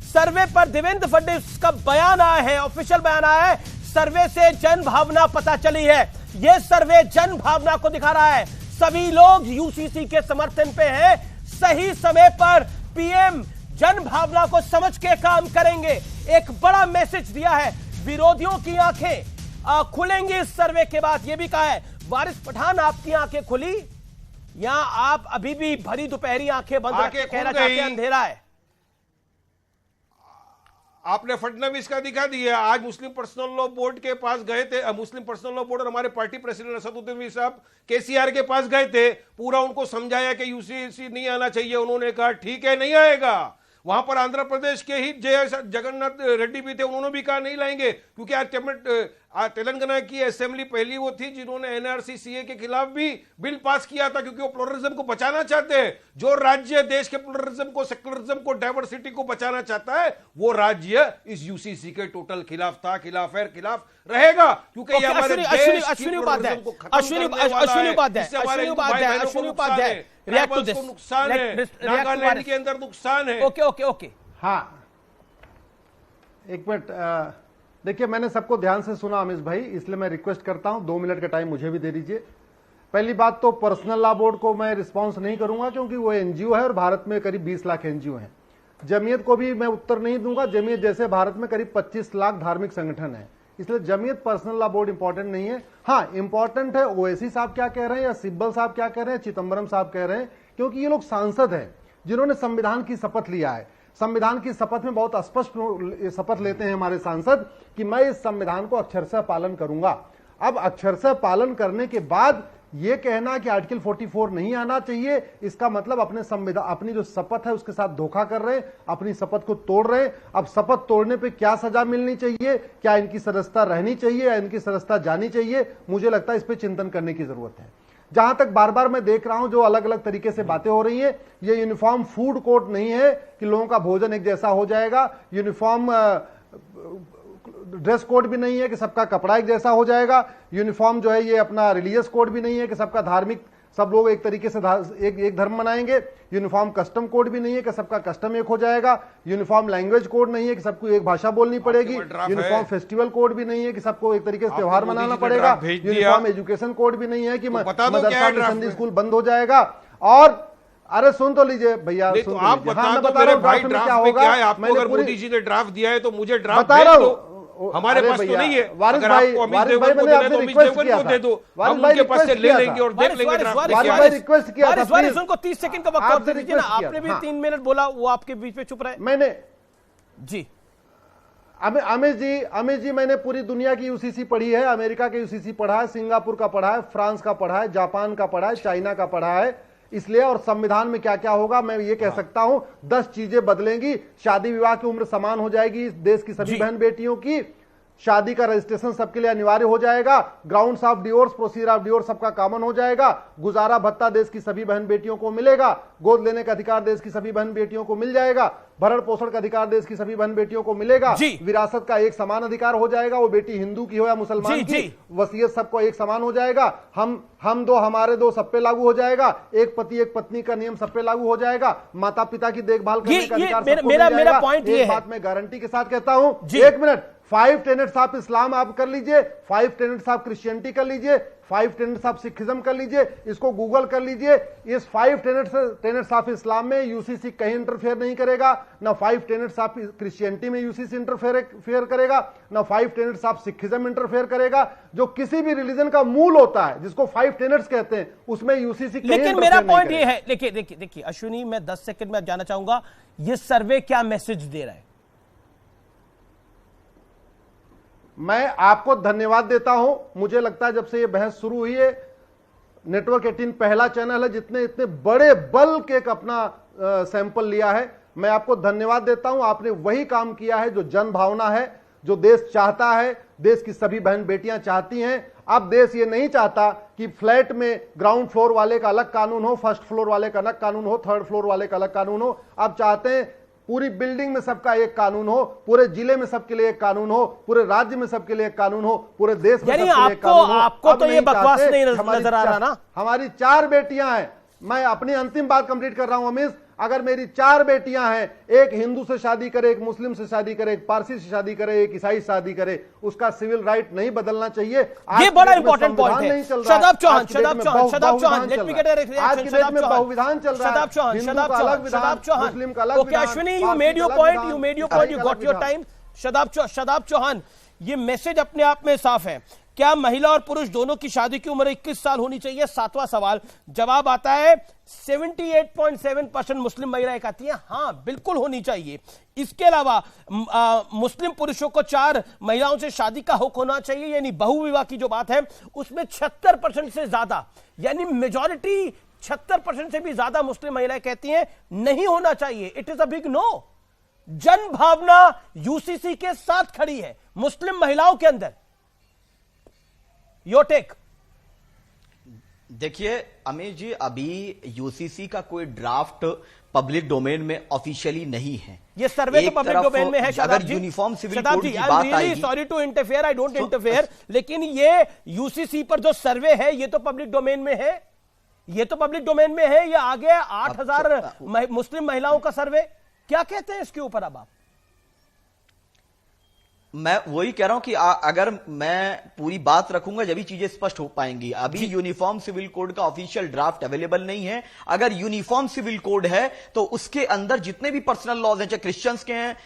[SPEAKER 1] सर्वे पर देवेंद्र फडणवीस का बयान आया है, ऑफिशियल बयान आया है, सर्वे से जन भावना पता चली है। यह सर्वे जन भावना को दिखा रहा है, सभी लोग यूसीसी के समर्थन पे हैं, सही समय पर पीएम जन भावना को समझ के काम करेंगे, एक बड़ा मैसेज दिया है। विरोधियों की आंखें खुलेंगी इस सर्वे के बाद, यह भी कहा है। वारिस पठान, आपकी आंखें खुली या आप अभी भी भरी दोपहरी आंखें बंद करके कहना चाहते हैं अंधेरा है?
[SPEAKER 5] आपने फडणवीस का दिखा दिया। आज मुस्लिम पर्सनल लॉ बोर्ड के पास गए थे, मुस्लिम पर्सनल लॉ बोर्ड और हमारे पार्टी प्रेसिडेंट असदुद्दीन साहब केसीआर के पास गए थे, पूरा उनको समझाया कि यूसीसी नहीं आना चाहिए। उन्होंने कहा ठीक है, नहीं आएगा। वहां पर आंध्र प्रदेश के ही जगन्नाथ रेड्डी भी थे, उन्होंने भी कहा नहीं लाएंगे, क्योंकि आज तेलंगाना की असेंबली पहली वो थी जिन्होंने एनआरसी सीए के खिलाफ भी बिल पास किया था, क्योंकि वो प्लुरलिज्म को बचाना चाहते हैं। जो राज्य देश के प्लुरलिज्म को, सेक्युलरिज्म को, डाइवर्सिटी को बचाना चाहता है, वो राज्य इस यूसीसी के टोटल खिलाफ था, खिलाफ है, खिलाफ रहेगा, क्योंकि ये हमारे देश की प्लुरलिज्म को खत्म करने वाला है। इससे हमारे भाई-बहनों को नुकसान है, नागालैंड के अंदर नुकसान है।
[SPEAKER 1] ओके।
[SPEAKER 4] हाँ,
[SPEAKER 7] एक मिनट, देखिए मैंने सबको ध्यान से सुना अमीश भाई, इसलिए मैं रिक्वेस्ट करता हूं 2 मिनट का टाइम मुझे भी दे दीजिए। पहली बात तो पर्सनल लॉ बोर्ड को मैं रिस्पांस नहीं करूंगा क्योंकि वो एनजीओ है और भारत में करीब 20 लाख एनजीओ हैं। जमीयत को भी मैं उत्तर नहीं दूंगा, जमीयत जैसे भारत में करीब 25 लाख धार्मिक संगठन है, इसलिए Jamiat personal law board important नहीं है। हाँ इंपॉर्टेंट है ओवैसी साहब क्या कह रहे हैं या सिब्बल साहब क्या कह रहे हैं, चिदंबरम साहब कह रहे हैं, क्योंकि ये लोग सांसद हैं जिन्होंने संविधान की शपथ लिया है। संविधान की शपथ में बहुत स्पष्ट शपथ लेते हैं हमारे सांसद कि मैं इस संविधान को अक्षरशः पालन करूंगा। अब अक्षरशः पालन करने के बाद ये कहना कि आर्टिकल 44 नहीं आना चाहिए, इसका मतलब अपने संविधान, अपनी जो शपथ है उसके साथ धोखा कर रहे हैं, अपनी शपथ को तोड़ रहे हैं। अब शपथ तोड़ने पे क्या सजा मिलनी चाहिए, क्या इनकी सदस्यता रहनी चाहिए या इनकी सदस्यता जानी चाहिए, मुझे लगता है इस पे चिंतन करने की जरूरत है। जहां तक बार बार मैं देख रहा हूं जो अलग अलग तरीके से बातें हो रही हैं, ये यूनिफॉर्म फूड कोर्ट नहीं है कि लोगों का भोजन एक जैसा हो जाएगा, यूनिफॉर्म ड्रेस कोड भी नहीं है कि सबका कपड़ा एक जैसा हो जाएगा, यूनिफॉर्म जो है ये अपना रिलीजियस कोड भी नहीं है कि सबका धार्मिक, सब लोग एक तरीके से एक धर्म मनाएंगे, यूनिफॉर्म कस्टम कोड भी नहीं है कि सबका कस्टम एक हो जाएगा, यूनिफॉर्म लैंग्वेज कोड नहीं है कि सबको एक भाषा बोलनी पड़ेगी, यूनिफॉर्म फेस्टिवल कोड भी नहीं है कि सबको एक तरीके से त्योहार मनाना पड़ेगा, यूनिफॉर्म एजुकेशन कोड भी नहीं है कि मदरसा संडे स्कूल बंद हो जाएगा। और अरे सुन तो लीजिए भैया,
[SPEAKER 5] तो आप बता दो मेरे भाई ड्राफ्ट में क्या है, आपको अगर मोदी जी ने ड्राफ्ट दिया है तो मुझे ड्राफ्ट
[SPEAKER 7] बता रहा हूं,
[SPEAKER 5] हमारे पास तो नहीं है।
[SPEAKER 7] वारिस
[SPEAKER 5] अगर
[SPEAKER 7] भाई,
[SPEAKER 5] आपको अमित
[SPEAKER 7] वारिस
[SPEAKER 5] देवगन
[SPEAKER 7] भाई
[SPEAKER 5] को
[SPEAKER 7] मैंने
[SPEAKER 5] देना है तो
[SPEAKER 7] आपसे
[SPEAKER 5] अमित
[SPEAKER 7] रिक्वेस्ट
[SPEAKER 5] देवगन
[SPEAKER 7] किया
[SPEAKER 5] को
[SPEAKER 7] था,
[SPEAKER 5] दे दो,
[SPEAKER 7] वारिस
[SPEAKER 5] हम
[SPEAKER 7] भाई
[SPEAKER 5] उनके पास से
[SPEAKER 7] रिक्वेस्ट
[SPEAKER 5] ले
[SPEAKER 7] किया
[SPEAKER 5] लेंगे और देख लेंगे ड्राफ्ट
[SPEAKER 7] वारिस
[SPEAKER 5] क्या
[SPEAKER 7] भाई
[SPEAKER 5] है।
[SPEAKER 7] रिक्वेस्ट किया था,
[SPEAKER 1] वारिस उनको 30 सेकंड का वक्त और
[SPEAKER 7] आपसे
[SPEAKER 1] दे दीजिए ना,
[SPEAKER 7] रिक्वेस्ट
[SPEAKER 1] आपने भी
[SPEAKER 7] किया,
[SPEAKER 1] 3 मिनट बोला, वो आपके बीच में चुप रहे।
[SPEAKER 7] मैंने
[SPEAKER 1] जी
[SPEAKER 7] अमित जी मैंने पूरी दुनिया की यूसीसी पढ़ी है, अमेरिका के यूसीसी पढ़ा है, सिंगापुर का पढ़ा है, फ्रांस का पढ़ा है, जापान का पढ़ा है, चाइना का पढ़ा है, इसलिए और संविधान में क्या क्या होगा मैं ये कह सकता हूं 10 चीजें बदलेंगी, शादी विवाह की उम्र समान हो जाएगी इस देश की सभी बहन बेटियों की, शादी का रजिस्ट्रेशन सबके लिए अनिवार्य हो जाएगा, grounds of divorce, procedure of divorce सबका कॉमन हो जाएगा, गुजारा भत्ता देश की सभी बहन बेटियों को मिलेगा, गोद लेने का अधिकार देश की सभी बहन बेटियों को मिल जाएगा, भरण पोषण का अधिकार देश की सभी बहन बेटियों को मिलेगा, विरासत का एक समान अधिकार हो जाएगा, वो बेटी हिंदू की हो या मुसलमान की, वसीयत सबको एक समान हो जाएगा, हम दो हमारे दो सब पे लागू हो जाएगा, एक पति एक पत्नी का नियम सब पे लागू हो जाएगा, माता पिता की देखभाल करने का अधिकार सबको मिल जाएगा।
[SPEAKER 1] मेरा पॉइंट ये है,
[SPEAKER 7] एक बात मैं गारंटी के साथ कहता हूं, 1 मिनट, 5 टेनेट्स ऑफ इस्लाम आप कर लीजिए, 5 टेनेट्स ऑफ क्रिश्चियनिटी कर लीजिए, 5 टेनेट्स ऑफ सिखिज्म कर लीजिए, इसको गूगल कर लीजिए। इस 5 टेनेट्स ऑफ इस्लाम में यूसीसी कहीं इंटरफेयर नहीं करेगा, ना 5 टेनेट्स ऑफ क्रिश्चियनिटी में यूसीसी इंटरफेयर करेगा, ना 5 टेनेट्स ऑफ सिखिज्म इंटरफेयर करेगा। जो किसी भी रिलीजन का मूल होता है जिसको 5 टेनेट्स कहते हैं उसमें यूसीसी कहीं
[SPEAKER 1] लेकिन मेरा पॉइंट ये है, देखिए अश्विनी, मैं 10 सेकंड में जाना चाहूंगा, ये सर्वे क्या मैसेज दे रहा है?
[SPEAKER 7] मैं आपको धन्यवाद देता हूं, मुझे लगता है जब से ये बहस शुरू हुई है, नेटवर्क 18 पहला चैनल है जितने इतने बड़े बल्क एक अपना सैंपल लिया है। मैं आपको धन्यवाद देता हूं, आपने वही काम किया है जो जन भावना है, जो देश चाहता है, देश की सभी बहन बेटियां चाहती हैं। अब देश ये नहीं चाहता कि फ्लैट में ग्राउंड फ्लोर वाले का अलग कानून हो, फर्स्ट फ्लोर वाले का अलग कानून हो, थर्ड फ्लोर वाले का अलग कानून हो। अब चाहते हैं पूरी बिल्डिंग में सबका एक कानून हो, पूरे जिले में सबके लिए एक कानून हो, पूरे राज्य में सबके लिए एक कानून हो, पूरे देश में सबके लिए एक कानून हो।
[SPEAKER 1] आपको तो ये बकवास नहीं नजर आ रहा ना?
[SPEAKER 7] हमारी 4 बेटियां हैं, मैं अपनी अंतिम बात कंप्लीट कर रहा हूं अमीश, अगर मेरी 4 बेटियां हैं, एक हिंदू से शादी करे, एक मुस्लिम से शादी करे, एक पारसी से शादी करे, एक ईसाई से शादी करे, उसका सिविल राइट नहीं बदलना चाहिए।
[SPEAKER 1] ये बड़ा इंपॉर्टेंट पॉइंट है। शदाब चौहान,
[SPEAKER 7] आज की डेट में बहुविधान चल रहा है, मुस्लिम का अलग।
[SPEAKER 1] Okay Ashwini, you made your point, you got your time. Shadab Chauhan, ये मैसेज अपने आप में साफ है। क्या महिला और पुरुष दोनों की शादी की उम्र 21 साल होनी चाहिए? 7वां सवाल। जवाब आता है 78.7% मुस्लिम महिलाएं कहती हैं हां बिल्कुल होनी चाहिए। इसके अलावा मुस्लिम पुरुषों को 4 महिलाओं से शादी का हक होना चाहिए, यानी बहुविवाह की जो बात है उसमें 76% से ज्यादा, यानी मेजॉरिटी 76% से भी ज्यादा मुस्लिम महिलाएं कहती हैं नहीं होना चाहिए। It is a big no. जन भावना यूसीसी के साथ खड़ी है मुस्लिम महिलाओं के अंदर। Your take.
[SPEAKER 8] देखिए अमीर जी, अभी यूसीसी का कोई ड्राफ्ट पब्लिक डोमेन में ऑफिशियली नहीं है।
[SPEAKER 1] ये सर्वे तो पब्लिक डोमेन में है।
[SPEAKER 8] अगर यूनिफॉर्म सिविल कोड की बात आएगी,
[SPEAKER 1] sorry to interfere, I don't interfere, लेकिन ये यूसीसी पर जो सर्वे है ये तो पब्लिक डोमेन में है, ये तो पब्लिक डोमेन में है। ये आ गया 8000 मुस्लिम महिलाओं का सर्वे। क्या कहते हैं इसके ऊपर अब आप?
[SPEAKER 8] मैं वही कह रहा हूं कि अगर मैं पूरी बात रखूंगा जब भी चीजें स्पष्ट हो पाएंगी। अभी यूनिफॉर्म सिविल कोड का ऑफिशियल ड्राफ्ट अवेलेबल नहीं है। अगर यूनिफॉर्म सिविल कोड है तो उसके अंदर जितने भी पर्सनल लॉज हैं, चाहे क्रिश्चियंस के हैं,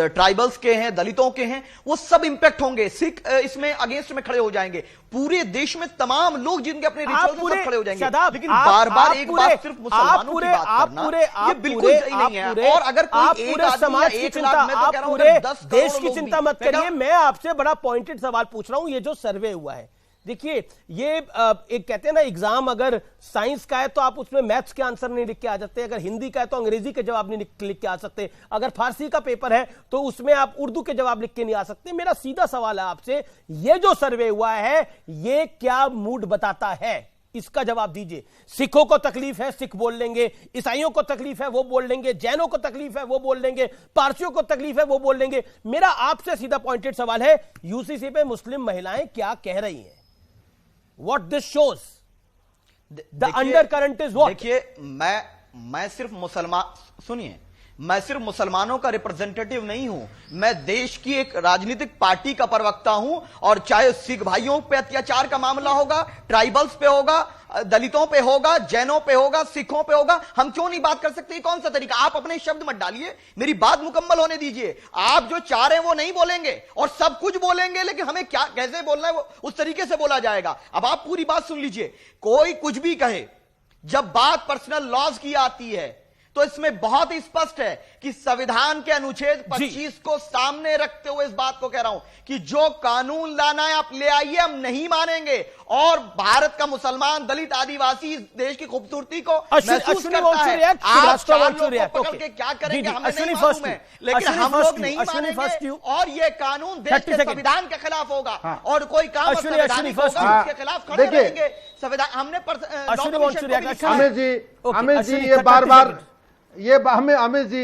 [SPEAKER 8] ट्राइबल्स के हैं, दलितों के हैं, वो सब इंपैक्ट होंगे। सिख इसमें अगेंस्ट में खड़े हो जाएंगे। पूरे देश में तमाम लोग जिनके अपने रिचुअल्स सब खड़े हो जाएंगे। लेकिन बार बार एक बात सिर्फ मुसलमानों की बात करना ये बिल्कुल सही नहीं है। और अगर कोई एक आदमी 1 लाख, मैं तो कह रहा हूं 10
[SPEAKER 1] देश की चिंता मत करिए। मैं आपसे बड़ा पॉइंटेड सवाल पूछ रहा हूं। ये जो सर्वे हुआ है, देखिए ये एक कहते हैं ना, एग्जाम अगर साइंस का है तो आप उसमें मैथ्स के आंसर नहीं लिख के आ जाते, अगर हिंदी का है तो अंग्रेजी के जवाब नहीं लिख के आ सकते, अगर फारसी का पेपर है तो उसमें आप उर्दू के जवाब लिख के नहीं आ सकते। मेरा सीधा सवाल है आपसे, ये जो सर्वे हुआ है ये क्या मूड बताता है, इसका जवाब दीजिए। सिखों को तकलीफ है, सिख बोल लेंगे, ईसाइयों को तकलीफ है वो बोल लेंगे, जैनों को तकलीफ है वो बोल लेंगे, पारसियों को तकलीफ है वो बोल लेंगे। मेरा आपसे सीधा पॉइंटेड सवाल है, यूसीसी पे मुस्लिम महिलाएं क्या कह रही हैं? What this shows? The undercurrent is what?
[SPEAKER 8] देखिए, मैं सिर्फ मैं सिर्फ मुसलमानों का रिप्रेजेंटेटिव नहीं हूं। मैं देश की एक राजनीतिक पार्टी का प्रवक्ता हूं। और चाहे सिख भाइयों पे अत्याचार का मामला होगा, ट्राइबल्स पे होगा, दलितों पे होगा, जैनों पे होगा, सिखों पे होगा, हम क्यों नहीं बात कर सकते? कौन सा तरीका? आप अपने शब्द मत डालिए, मेरी बात मुकम्मल होने दीजिए। आप जो चाह रहे हैं वो नहीं बोलेंगे और सब कुछ बोलेंगे, लेकिन हमें क्या कैसे बोलना है वो उस तरीके से बोला जाएगा। अब आप पूरी बात सुन लीजिए। कोई कुछ भी कहे, जब बात पर्सनल लॉज की आती है तो इसमें बहुत ही स्पष्ट है कि संविधान के अनुच्छेद 25 को सामने रखते हुए इस बात को कह रहा हूं कि जो कानून लाना है आप ले आइए, हम नहीं मानेंगे। और भारत का मुसलमान, दलित, आदिवासी इस देश की खूबसूरती को महसूस करता है। आप 4 लोगों को पकड़ के क्या करेंगे हमें नहीं मालूम है, लेकिन हम लोग नहीं मानेंगे। और ये कानून देश के संविधान के खिलाफ होगा और कोई काम संवैधानिक होगा उसके खिलाफ खड़े रहेंगे। संविधान हमने
[SPEAKER 7] अमित जी ये बार अमित जी,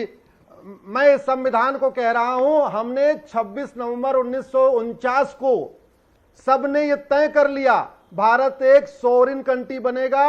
[SPEAKER 7] मैं इस संविधान को कह रहा हूं, हमने 26 नवंबर 1949 को सबने ये तय कर लिया, भारत एक सोवरेन कंट्री बनेगा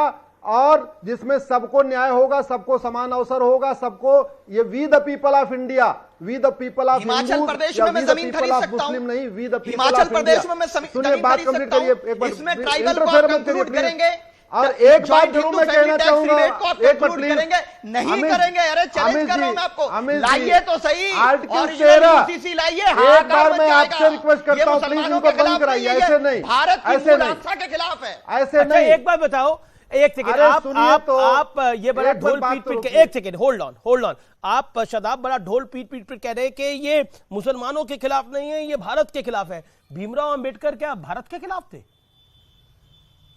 [SPEAKER 7] और जिसमें सबको न्याय होगा, सबको समान अवसर होगा, सबको, ये we the people of India, we the people of
[SPEAKER 8] Himachal Pradesh में मैं जमीन खरीद सकता हूं,
[SPEAKER 7] नहीं, we the people
[SPEAKER 8] Himachal Pradesh में मैं जमीन
[SPEAKER 7] बात
[SPEAKER 8] खरीद
[SPEAKER 7] कंप्लीट
[SPEAKER 8] सकता हूं।
[SPEAKER 7] करिए, एक बार
[SPEAKER 8] इसमें ट्राइबल को कंक्लूड करेंगे।
[SPEAKER 7] और एक बात जरूर मैं कहना चाहूंगा,
[SPEAKER 8] एक बार करेंगे नहीं करेंगे, अरे चैलेंज कर रहा हूं मैं आपको, लाइए तो सही
[SPEAKER 7] आर्टिकल 13
[SPEAKER 8] यूसीसी लाइए।
[SPEAKER 7] एक बार मैं आपसे रिक्वेस्ट करता हूं, प्लीज इनको बंद कराइए। ऐसे नहीं,
[SPEAKER 8] भारत
[SPEAKER 7] ऐसे नहीं,
[SPEAKER 8] के खिलाफ है,
[SPEAKER 7] ऐसे नहीं।
[SPEAKER 1] एक बात बताओ, एक सेकंड, आप ये बड़ा ढोल पीट के, एक सेकंड होल्ड ऑन, आप शादाब बड़ा ढोल पीट कह रहे हैं कि ये मुसलमानों के खिलाफ नहीं है, ये भारत के खिलाफ है। भीमराव अंबेडकर क्या भारत के खिलाफ थे?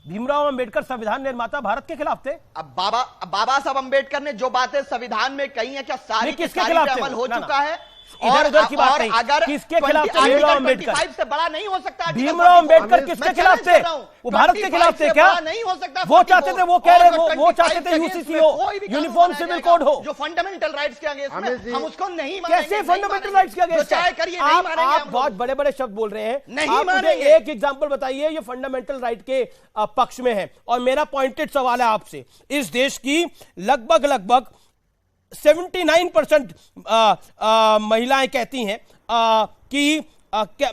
[SPEAKER 1] भीमराव अंबेडकर संविधान निर्माता भारत के खिलाफ थे।
[SPEAKER 8] अब बाबा साहब अंबेडकर ने जो बातें संविधान में कही है, क्या सारी
[SPEAKER 1] किसके खिलाफ
[SPEAKER 8] अमल हो चुका है?
[SPEAKER 1] इधर की बात नहीं,
[SPEAKER 8] अगर
[SPEAKER 1] किसके खिलाफ थे? भीमराव अंबेडकर
[SPEAKER 8] से बड़ा नहीं हो सकता।
[SPEAKER 1] भीमराव अंबेडकर किसके खिलाफ थे? वो भारत के खिलाफ थे क्या?
[SPEAKER 8] नहीं हो सकता।
[SPEAKER 1] वो चाहते थे, वो कह रहे, वो चाहते थे यूसीसी हो, यूनिफॉर्म सिविल कोड हो,
[SPEAKER 8] जो फंडामेंटल राइट्स के अगेंस्ट में, हम उसको नहीं मानेंगे।
[SPEAKER 1] कैसे फंडामेंटल राइट्स के अगेंस्ट? आप बहुत बड़े बड़े शब्द बोल रहे हैं, नहीं मानेंगे। एक एग्जांपल बताइए ये फंडामेंटल राइट के पक्ष में है। और मेरा पॉइंटेड सवाल है आपसे, इस देश की लगभग 79% महिलाएं कहती हैं कि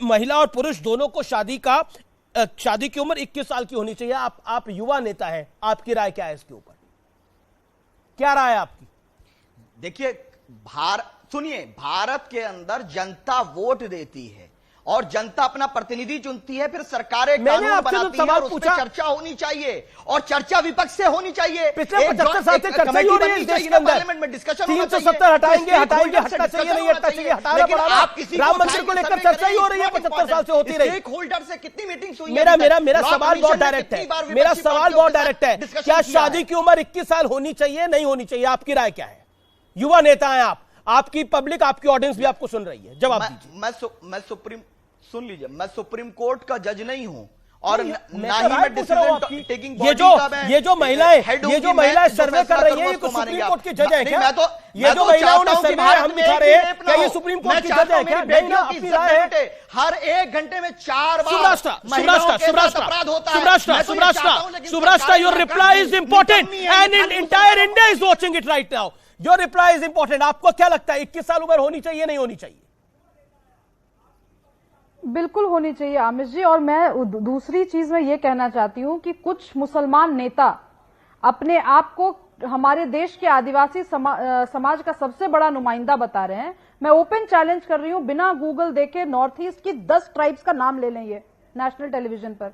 [SPEAKER 1] महिला और पुरुष दोनों को शादी की उम्र 21 साल की होनी चाहिए। आप युवा नेता हैं, आपकी राय क्या है इसके ऊपर? क्या राय है आपकी?
[SPEAKER 8] देखिए, सुनिए, भारत के अंदर जनता वोट देती है और जनता अपना प्रतिनिधि चुनती है, फिर सरकारें कानून बनाती है और उस पर चर्चा होनी चाहिए और चर्चा विपक्ष से होनी चाहिए।
[SPEAKER 1] पिछले 75 साल से चर्चा ही हो रही है इस देश के अंदर।
[SPEAKER 8] पार्लियामेंट में डिस्कशन
[SPEAKER 1] 370 हटाएंगे, हटना चाहिए, नहीं हटना चाहिए, हटाना पड़ा। राम मंदिर को लेकर चर्चा ही हो रही है, 75 साल से होती रही।
[SPEAKER 8] स्टेक होल्डर से कितनी मीटिंग्स हुई?
[SPEAKER 1] मेरा सवाल बहुत डायरेक्ट है, मेरा सवाल बहुत डायरेक्ट है। क्या शादी की उम्र 21 साल होनी चाहिए, नहीं होनी चाहिए? आपकी राय क्या है? युवा नेता हैं आप, आपकी पब्लिक, आपकी ऑडियंस भी आपको सुन रही है, जवाब दीजिए।
[SPEAKER 8] सुन लीजिए, मैं सुप्रीम कोर्ट का जज नहीं हूं और ना ही मैं डिसीजन टेकिंग
[SPEAKER 1] ये जो महिलाएं सर्वे कर रही हैं, ये तो सुप्रीम कोर्ट की जज है क्या? ये जो महिलाओं ने सर्वे हम दिखा रहे हैं, क्या ये सुप्रीम कोर्ट की जज है क्या? नहीं ना, अपनी राय है।
[SPEAKER 8] हर 1 घंटे में 4 बार
[SPEAKER 1] Subhrashta, your reply is important and entire India is watching it right now. Your reply is important. आपको क्या लगता है 21 साल उम्र होनी चाहिए, नहीं होनी चाहिए?
[SPEAKER 6] बिल्कुल होनी चाहिए आमिर जी। और मैं दूसरी चीज में ये कहना चाहती हूं कि कुछ मुसलमान नेता अपने आप को हमारे देश के आदिवासी समाज का सबसे बड़ा नुमाइंदा बता रहे हैं। मैं ओपन चैलेंज कर रही हूं, बिना गूगल देखे नॉर्थ ईस्ट की 10 ट्राइब्स का नाम ले लें ये नेशनल टेलीविजन पर,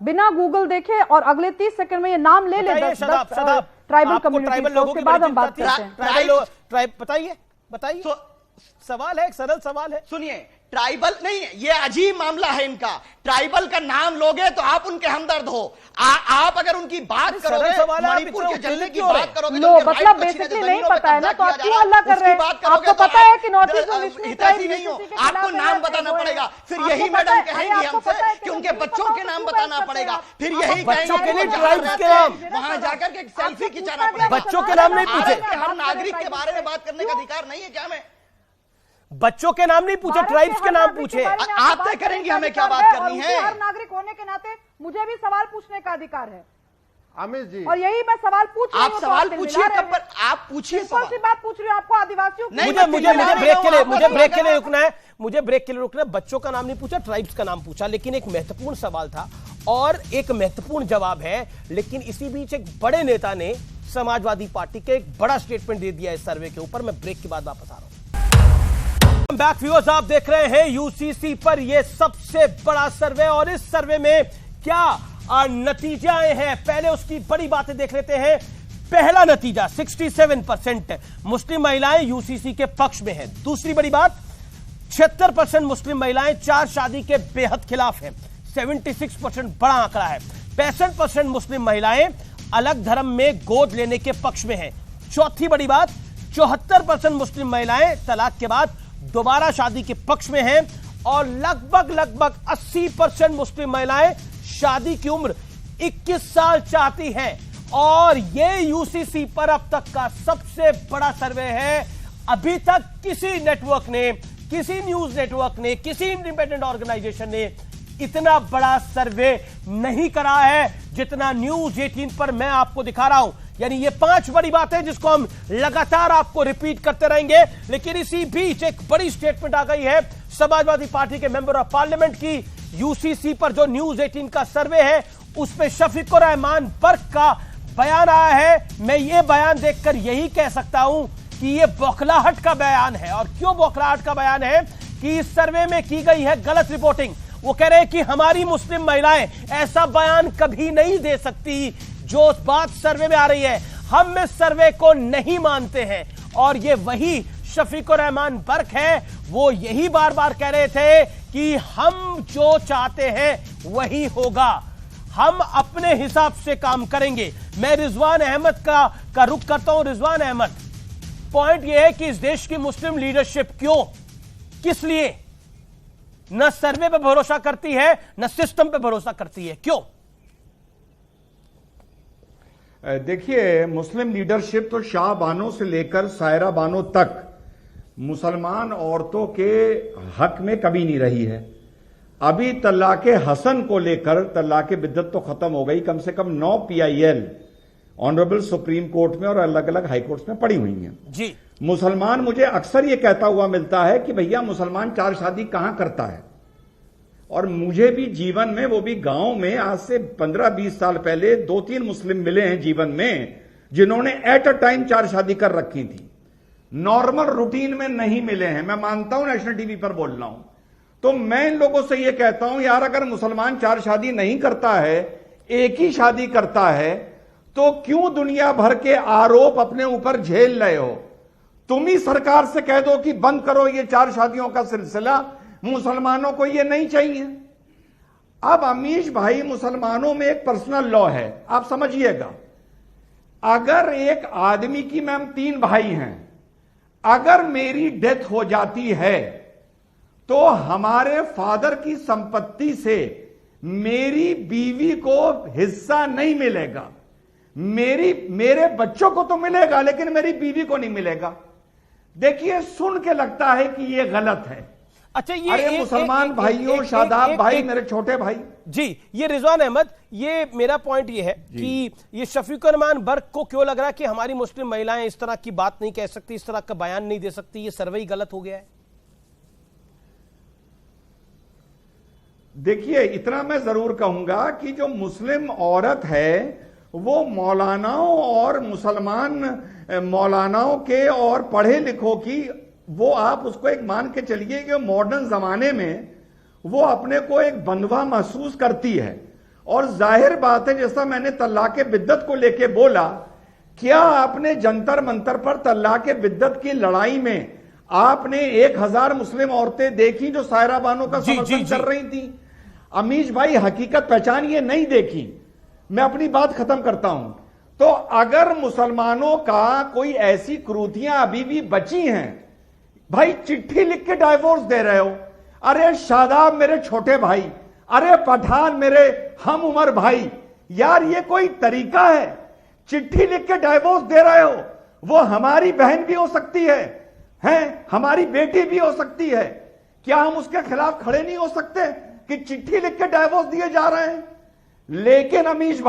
[SPEAKER 6] बिना गूगल देखे, और अगले 30 सेकंड में ये नाम ले लें 10 ट्राइबल कम्युनिटी, उसके बाद हम बात करते हैं।
[SPEAKER 1] ट्राइब बताइए, बताइए। सवाल है, एक सरल सवाल है।
[SPEAKER 8] सुनिए, ट्राइबल नहीं है, ये अजीब मामला है इनका। ट्राइबल का नाम लोगे तो आप उनके हमदर्द हो। आप अगर उनकी बात करोगे, मणिपुर के जलने की बात करोगे,
[SPEAKER 6] लो मतलब बेसिकली नहीं पता है ना, तो आप क्यों हल्ला कर रहे हैं? आपको पता है कि नॉर्थ ईस्ट में
[SPEAKER 8] हितैषी नहीं हो, आपको नाम बताना पड़ेगा। फिर यही मैडम कहेंगी हमसे कि उनके बच्चों के नाम बताना पड़ेगा। फिर यही
[SPEAKER 1] बच्चों के लिए ट्राइब्स के नाम,
[SPEAKER 8] वहां जाकर के सेल्फी खिंचाना पड़ेगा।
[SPEAKER 1] बच्चों के नाम नहीं पूछे,
[SPEAKER 8] हर नागरिक के बारे में बात करने का अधिकार नहीं है क्या? मैं
[SPEAKER 1] बच्चों के नाम नहीं पूछे, ट्राइब्स के नाम पूछे।
[SPEAKER 8] आप तय करेंगे हमें क्या बात करनी है।
[SPEAKER 6] हर नागरिक होने के नाते मुझे भी सवाल पूछने का अधिकार है
[SPEAKER 7] आमिर जी,
[SPEAKER 6] और यही मैं सवाल पूछ रही हूं।
[SPEAKER 8] आप सवाल पूछिए, आप पूछिए सवाल।
[SPEAKER 6] सी बात पूछ रही हूं आपको, आदिवासियों
[SPEAKER 1] मुझे ब्रेक के लिए रुकना है, मुझे ब्रेक के लिए रुकना है। बच्चों का नाम नहीं पूछा, ट्राइब्स का नाम पूछा, लेकिन एक महत्वपूर्ण सवाल था और एक महत्वपूर्ण जवाब है। लेकिन इसी बीच एक बड़े नेता ने समाजवादी पार्टी के एक बड़ा स्टेटमेंट दे दिया इस सर्वे के ऊपर। मैं ब्रेक के बाद वापस आ रहा हूं। बैक व्यूअर्स, आप देख रहे हैं यूसीसी पर यह सबसे बड़ा सर्वे, और इस सर्वे में क्या नतीजे आए हैं, पहले उसकी बड़ी बातें देख लेते हैं। पहला नतीजा 67% मुस्लिम महिलाएं यूसीसी के पक्ष में हैं। दूसरी बड़ी बात, 76% मुस्लिम महिलाएं चार शादी के बेहद खिलाफ हैं। 76% बड़ा आंकड़ा है। 65% मुस्लिम महिलाएं अलग धर्म में गोद लेने के पक्ष में हैं। चौथी बड़ी बात, 74% मुस्लिम महिलाएं तलाक के बाद दोबारा शादी के पक्ष में हैं, और लगभग 80% मुस्लिम महिलाएं शादी की उम्र 21 साल चाहती हैं। और ये यूसीसी पर अब तक का सबसे बड़ा सर्वे है। अभी तक किसी नेटवर्क ने, किसी न्यूज नेटवर्क ने, किसी इंडिपेंडेंट ऑर्गेनाइजेशन ने इतना बड़ा सर्वे नहीं करा है जितना न्यूज 18 पर मैं आपको दिखा रहा हूं। यानी ये 5 बड़ी बातें जिसको हम लगातार आपको रिपीट करते रहेंगे। लेकिन इसी बीच एक बड़ी स्टेटमेंट आ गई है समाजवादी पार्टी के मेंबर ऑफ पार्लियामेंट की। यूसीसी पर जो न्यूज 18 का सर्वे है उसमें शफीकुर रहमान बर्क का बयान आया है। मैं ये बयान देखकर यही कह सकता हूं कि ये बौखलाहट का बयान है। और क्यों बौखलाहट का बयान है? कि इस सर्वे में की गई है गलत रिपोर्टिंग। वो कह रहे हैं कि हमारी मुस्लिम महिलाएं ऐसा बयान कभी नहीं दे सकती जो बात सर्वे में आ रही है। हम इस सर्वे को नहीं मानते हैं। और ये वही शफीकुर रहमान बर्क है, वो यही बार बार कह रहे थे कि हम जो चाहते हैं वही होगा, हम अपने हिसाब से काम करेंगे। मैं रिजवान अहमद का रुख करता हूं। रिजवान अहमद, पॉइंट यह है कि इस देश की मुस्लिम लीडरशिप क्यों, किस लिए न सर्वे पे भरोसा करती है न सिस्टम पे भरोसा करती है, क्यों?
[SPEAKER 4] देखिए, मुस्लिम लीडरशिप तो शाह बानो से लेकर सायरा बानो तक मुसलमान औरतों के हक में कभी नहीं रही है। अभी तलाके हसन को लेकर तलाके बिद्दत तो खत्म हो गई, कम से कम 9 PIL ऑनरेबल सुप्रीम कोर्ट में और अलग अलग हाई कोर्ट्स में पड़ी हुई हैं
[SPEAKER 1] जी।
[SPEAKER 4] मुसलमान मुझे अक्सर ये कहता हुआ मिलता है कि भैया मुसलमान 4 शादी कहां करता है। और मुझे भी जीवन में, वो भी गांव में, आज से 15-20 साल पहले 2-3 मुस्लिम मिले हैं जीवन में जिन्होंने एट अ टाइम 4 शादी कर रखी थी। नॉर्मल रूटीन में नहीं मिले हैं। मैं मानता हूं नेशनल टीवी पर बोल रहा हूं। तो मैं इन लोगों से यह कहता हूं, यार अगर मुसलमान 4 शादी नहीं करता है, एक ही शादी करता है, तो क्यों दुनिया भर के आरोप अपने ऊपर झेल रहे हो? तुम ही सरकार से कह दो कि बंद करो ये 4 शादियों का सिलसिला, मुसलमानों को ये नहीं चाहिए। अब अमीश भाई, मुसलमानों में एक पर्सनल लॉ है, आप समझिएगा। अगर एक आदमी की, मैम 3 भाई हैं, अगर मेरी डेथ हो जाती है तो हमारे फादर की संपत्ति से मेरी बीवी को हिस्सा नहीं मिलेगा। मेरे बच्चों को तो मिलेगा लेकिन मेरी बीवी को नहीं मिलेगा। देखिए, सुन के लगता है कि ये गलत है।
[SPEAKER 1] अच्छा, ये
[SPEAKER 4] अरे मुसलमान भाइयों, शादाब भाई, मेरे छोटे भाई
[SPEAKER 1] जी, ये रिजवान अहमद, ये मेरा पॉइंट ये है कि ये शफीकुर रहमान बर्क को क्यों लग रहा है कि हमारी मुस्लिम महिलाएं इस तरह की बात नहीं कह सकती, इस तरह का बयान नहीं दे सकती, ये सर्वे ही गलत हो गया है?
[SPEAKER 4] देखिए, इतना मैं जरूर कहूंगा कि जो मुस्लिम औरत है वो मौलानाओं और मुसलमान मौलानाओं के और पढ़े लिखों की, वो आप उसको एक मान के चलिए कि मॉडर्न जमाने में वो अपने को एक बंधुआ महसूस करती है। और जाहिर बात है, जैसा मैंने तल्लाक़े बिद्दत को लेके बोला, क्या आपने जंतर मंतर पर तल्लाक़े बिद्दत की लड़ाई में आपने 1000 मुस्लिम औरतें देखी जो सायरा बानो का समर्थन कर रही थी? अमीश भाई, हकीकत पहचानिए, नहीं देखी। मैं अपनी बात खत्म करता हूं। तो अगर मुसलमानों का कोई ऐसी क्रूतियां अभी भी बची हैं, भाई चिट्ठी लिख के डाइवोर्स दे रहे हो। अरे शादाब मेरे छोटे भाई, अरे पठान मेरे हम उमर भाई, यार ये कोई तरीका है? चिट्ठी लिख के डाइवोर्स दे रहे हो। वो हमारी बहन भी हो सकती है, हमारी बेटी भी हो सकती है। क्या हम उसके खिलाफ खड़े नहीं हो सकते कि चिट्ठी लिख के डाइवोर्स दिए जा रहे हैं? लेकिन अमीश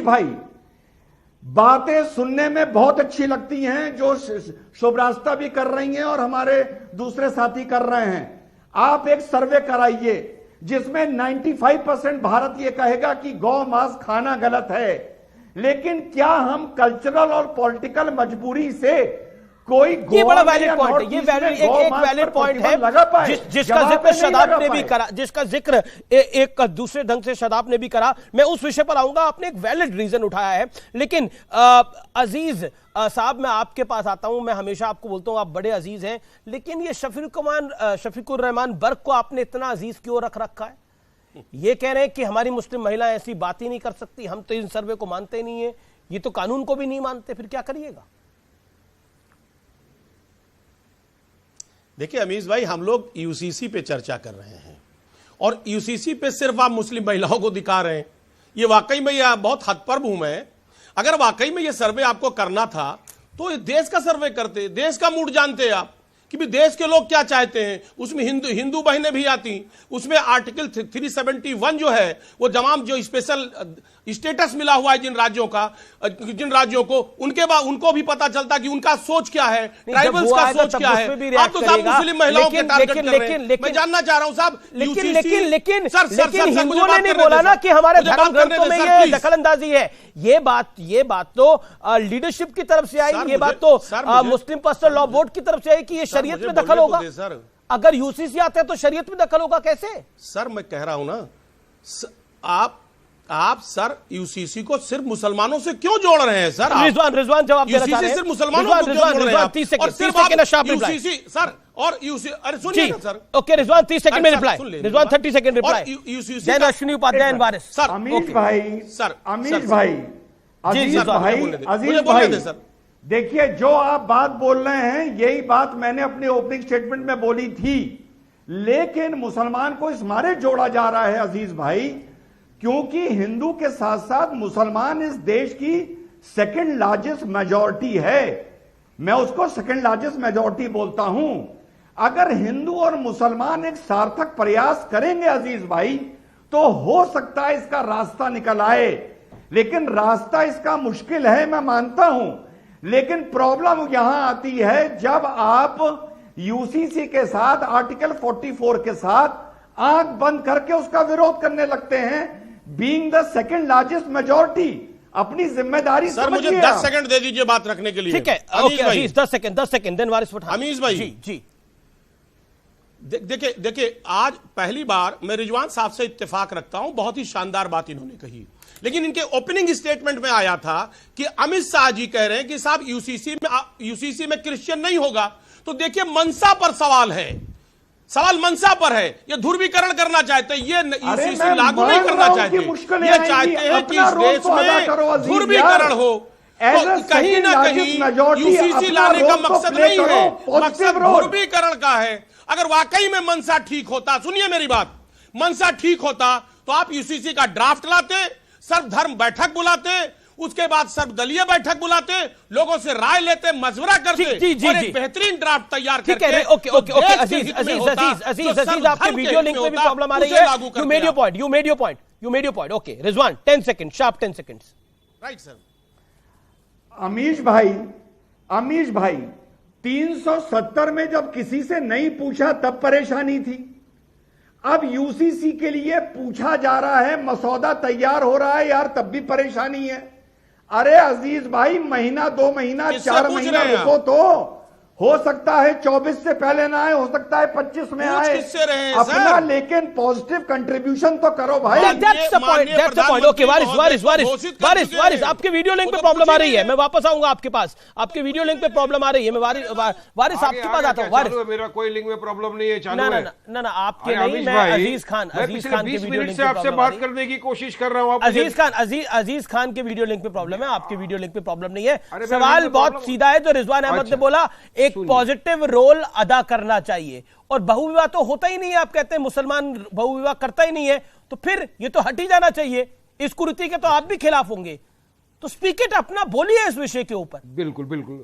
[SPEAKER 4] भाई, बातें सुनने में बहुत अच्छी लगती हैं, जो शुभरास्ता भी कर रही हैं और हमारे दूसरे साथी कर रहे हैं। आप एक सर्वे कराइए जिसमें 95% भारत ये कहेगा कि गौ मांस खाना गलत है। लेकिन क्या हम कल्चरल और पॉलिटिकल मजबूरी से कोई,
[SPEAKER 1] ये बड़ा वैलिड पॉइंट है, ये एक वैलिड पॉइंट है जिसका जिक्र शादाब ने भी करा, जिसका जिक्र एक दूसरे ढंग से शादाब ने भी करा। मैं उस विषय पर आऊंगा। आपने एक वैलिड रीजन उठाया है। लेकिन अजीज साहब, मैं आपके पास आता हूं। मैं हमेशा आपको बोलता हूं आप बड़े अजीज हैं, लेकिन ये शफीकुर रहमान बर्क को आपने इतना अजीज क्यों रख रखा है? ये कह रहे हैं कि हमारी मुस्लिम महिला ऐसी बात ही नहीं कर सकती, हम तो इन सर्वे को मानते नहीं है, ये तो कानून को भी नहीं मानते, फिर क्या करिएगा?
[SPEAKER 3] देखिए अमीश भाई, हम लोग यूसीसी पे चर्चा कर रहे हैं और यूसीसी पे सिर्फ आप मुस्लिम महिलाओं को दिखा रहे हैं। ये वाकई में यह बहुत हद पर हूं मैं। अगर वाकई में यह सर्वे आपको करना था तो देश का सर्वे करते, देश का मूड जानते आप कि भी देश के लोग क्या चाहते हैं। उसमें हिंदू बहनें भी आती, उसमें आर्टिकल 371 जो है वो तमाम जो स्पेशल स्टेटस मिला हुआ है जिन राज्यों को, उनको भी पता चलता कि उनका सोच क्या है, ट्राइबल्स का सोच क्या है। आप तो साहब मुस्लिम महिलाओं के टारगेट कर रहे हैं। मैं जानना चाह रहा हूं साहब,
[SPEAKER 1] लेकिन हिंदुओं ने नहीं बोला ना कि हमारे धर्म ग्रंथों में ये दखलंदाजी है। ये बात तो लीडरशिप की तरफ से आई, ये बात तो मुस्लिम पर्सनल लॉ बोर्ड की तरफ से आई कि ये शरीयत में दखल होगा। अगर यूसीसी आते हैं तो शरीयत में दखल होगा कैसे?
[SPEAKER 3] सर मैं कह रहा हूं ना, आप सर यूसीसी को सिर्फ मुसलमानों से क्यों जोड़ रहे हैं सर?
[SPEAKER 1] रिजवान जवाब देना चाह रहे हैं।
[SPEAKER 3] सिर्फ मुसलमानों को क्यों जोड़ रहे हैं आप?
[SPEAKER 1] 30 सेकंड यूसीसी
[SPEAKER 3] सर और यूसीसी, अरे सुनिए ना सर।
[SPEAKER 1] ओके रिजवान 30 सेकंड में reply. Rizwan 30 second reply. Jain Ashwini Upadhyay Waris.
[SPEAKER 3] Sir
[SPEAKER 4] Amish भाई, अजीज भाई, देखिए जो आप बात बोल रहे हैं यही बात मैंने अपने ओपनिंग स्टेटमेंट में बोली थी। लेकिन मुसलमान को इस मारे जोड़ा जा रहा है अजीज भाई, क्योंकि हिंदू के साथ साथ मुसलमान इस देश की सेकंड लार्जेस्ट मेजॉरिटी है। मैं उसको सेकंड लार्जेस्ट मेजॉरिटी बोलता हूं। अगर हिंदू और मुसलमान एक सार्थक प्रयास करेंगे अजीज भाई, तो हो सकता है इसका रास्ता निकल आए। लेकिन रास्ता इसका मुश्किल है, मैं मानता हूं। लेकिन प्रॉब्लम यहां आती है जब आप यूसीसी के साथ, आर्टिकल 44 के साथ आंख बंद करके उसका विरोध करने लगते हैं। Being the second largest majority, अपनी जिम्मेदारी
[SPEAKER 3] सर मुझे 10 सेकंड दे दीजिए बात रखने के लिए।
[SPEAKER 1] ठीक है, ओके अजीज 10 सेकंड देन वारिस पठान।
[SPEAKER 3] अमीश भाई
[SPEAKER 1] जी
[SPEAKER 3] देखिए आज पहली बार मैं रिजवान साहब से इत्तेफाक रखता हूं, बहुत ही शानदार बात इन्होंने कही। लेकिन इनके ओपनिंग स्टेटमेंट में आया था कि अमित शाह जी कह रहे हैं कि साहब यूसीसी में क्रिश्चियन नहीं होगा। तो देखिए मनसा पर सवाल है, सवाल मनसा पर है। ये ध्रुवीकरण करना चाहते हैं, ये यूसीसी लागू नहीं करना चाहते, ये चाहते हैं कि इस देश में ध्रुवीकरण हो। तो कहीं ना कहीं यूसीसी लाने का मकसद नहीं है, मकसद ध्रुवीकरण का है। अगर वाकई में मनसा ठीक होता, सुनिए मेरी बात, मनसा ठीक होता तो आप यूसीसी का ड्राफ्ट लाते, सर्वधर्म बैठक बुलाते, उसके बाद सर्वदलीय बैठक बुलाते, लोगों से राय लेते, मशवरा करते और एक बेहतरीन ड्राफ्ट तैयार करके।
[SPEAKER 1] ओके अजीज आपके वीडियो लिंक में भी प्रॉब्लम आ रही है। You made your point. Okay Rizwan 10 second, sharp 10 seconds.
[SPEAKER 3] Right sir.
[SPEAKER 4] Amish भाई 370 में जब किसी से नहीं पूछा तब परेशानी थी। अब यूसीसी के लिए पूछा जा रहा है, मसौदा तैयार हो रहा है यार, तब भी परेशानी है। अरे अजीज भाई, महीना 2 महीना 4 महीना रुको तो, हो सकता है 24 से पहले ना आए, हो सकता है 25 में आए अपना, लेकिन पॉजिटिव कंट्रीब्यूशन तो करो भाई।
[SPEAKER 1] That's the point. Okay, वारिस, आपके वीडियो लिंक पे प्रॉब्लम आ रही है, मैं वापस आऊंगा आपके पास। आपके वीडियो लिंक पे प्रॉब्लम आ रही है, मैं वारिस आपके पास आता हूँ। वारिस,
[SPEAKER 5] मेरा कोई लिंक में प्रॉब्लम नहीं है, चालू है।
[SPEAKER 1] ना आपके नहीं, मैं अजीज खान के वीडियो लिंक
[SPEAKER 5] से आपसे बात करने की कोशिश कर रहा हूँ।
[SPEAKER 1] अजीज खान के वीडियो लिंक पे प्रॉब्लम है, आपके वीडियो लिंक पे प्रॉब्लम नहीं है। सवाल बहुत सीधा है, जो रिजवान अहमद ने बोला, एक पॉजिटिव रोल अदा करना चाहिए, और बहुविवाह तो होता ही नहीं है। आप कहते हैं मुसलमान बहुविवाह करता ही नहीं है, तो फिर ये तो हट ही जाना चाहिए। इस कुरीति के तो आप भी खिलाफ होंगे, तो स्पीक इट, अपना बोलिए इस विषय के ऊपर।
[SPEAKER 5] बिल्कुल बिल्कुल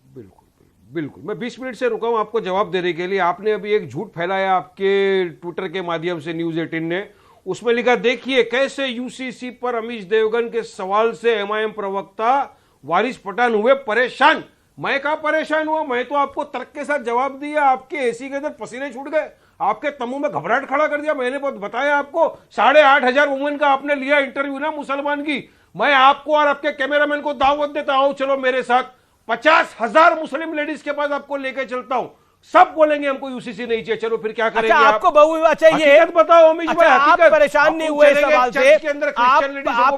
[SPEAKER 5] बिल्कुल बिल्कुल, मैं 20 मिनट से रुका हूं आपको जवाब देने के लिए। आपने अभी एक झूठ फैलाया आपके ट्विटर के माध्यम से, न्यूज 18 ने, उसमें लिखा, देखिए कैसे यूसीसी पर अमीश देवगन के सवाल से एमआईएम प्रवक्ता वारिस पठान हुए परेशान। मैं कहा परेशान हुआ, मैं तो आपको तर्क के साथ जवाब दिया। आपके एसी के अंदर पसीने छूट गए, आपके तम्बू में घबराहट खड़ा कर दिया। मैंने बहुत बताया आपको, 8,500 वुमेन का आपने लिया इंटरव्यू ना मुसलमान की। मैं आपको और आपके कैमरामैन को दावत देता हूं, चलो मेरे साथ 50,000 मुस्लिम लेडीज के पास आपको लेके चलता हूं, सब बोलेंगे हमको यूसीसी नहीं चाहिए। चलो फिर क्या करेंगे?
[SPEAKER 1] अच्छा, आपको बहुविवाह चाहिए?
[SPEAKER 5] हकीकत बताओ अमीश भाई।
[SPEAKER 1] आप परेशान नहीं हुए इस सवाल से?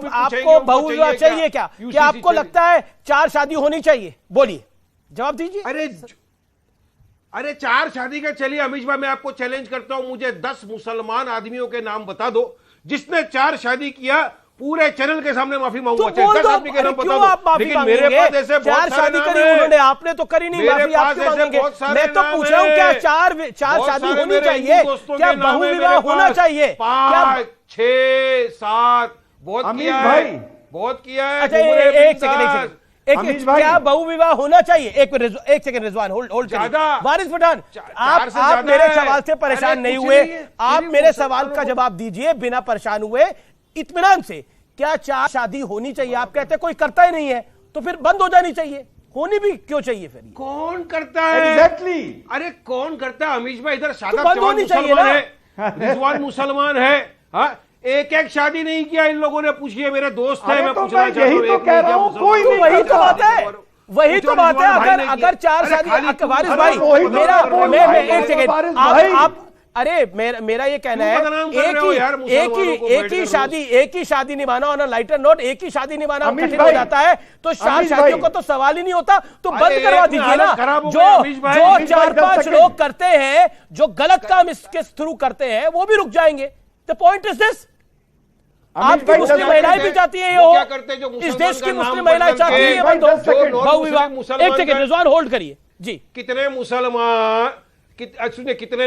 [SPEAKER 1] आपको बहुविवाह चाहिए क्या? क्या आपको लगता है 4 शादी होनी चाहिए? बोलिए, जवाब दीजिए।
[SPEAKER 5] अरे 4 शादी का चलिए अमीश भाई, मैं आपको चैलेंज करता हूं, मुझे 10 मुसलमान आदमियों के नाम बता दो जिसने 4 शादी किया, पूरे चैनल के सामने माफी मांगूंगा। 10 आदमी के नाम बता दो, लेकिन मेरे पास ऐसे
[SPEAKER 1] 4 शादी करी उन्होंने, आपने तो करी नहीं, माफी आप क्यों मांगेंगे? मैं तो पूछ रहा हूं, क्या 4 शादी होनी चाहिए? क्या बहुविवाह होना चाहिए?
[SPEAKER 5] 5, 6, 7 बहुत किया है, बहुत किया है।
[SPEAKER 1] अच्छा, एक सेकंड, क्या बहुविवाह होना चाहिए? एक सेकंड रिजवान, होल्ड वारिस पठान, आप मेरे सवाल से परेशान नहीं हुए, आप मेरे सवाल का जवाब दीजिए बिना परेशान हुए, इत्मीनान से। क्या 4 शादी होनी चाहिए? आप कहते हैं कोई करता ही नहीं है, तो फिर बंद हो जानी चाहिए, होनी भी क्यों चाहिए फिर?
[SPEAKER 5] कौन करता है?
[SPEAKER 4] एग्जैक्टली।
[SPEAKER 5] अरे कौन करता है अमीश भाई? इधर
[SPEAKER 1] तो बंद होनी चाहिए ना।
[SPEAKER 5] रिजवान मुसलमान है, हाँ, एक शादी नहीं किया इन लोगों ने। पूछिए, मेरे दोस्त है, मैं पूछना चाहता हूं,
[SPEAKER 4] तो कह रहा हूं, कोई नहीं।
[SPEAKER 1] वही तो बात है, वही तो बात है। अगर 4 शादी, वारिस भाई, मेरा मैं एक सेकंड, आप अरे मेरा ये कहना है, एक ही शादी निभाना, और लाइटर नोट, एक ही शादी निभाना कठिन हो जाता है, तो 4 शादियों का तो सवाल ही नहीं होता, तो बंद करवा दीजिए ना। जो 4-5 लोग करते हैं, जो गलत काम इसके थ्रू करते हैं, वो भी रुक जाएंगे। द पॉइंट इज दिस, आपकी मुस्लिम महिलाएं भी चाहती है ये हो, इस देश की मुस्लिम महिलाएं चाहती है बहुविवाह। एक सेकंड रिजवान, होल्ड करिए जी।
[SPEAKER 5] कितने मुसलमान, सुनिए, कितने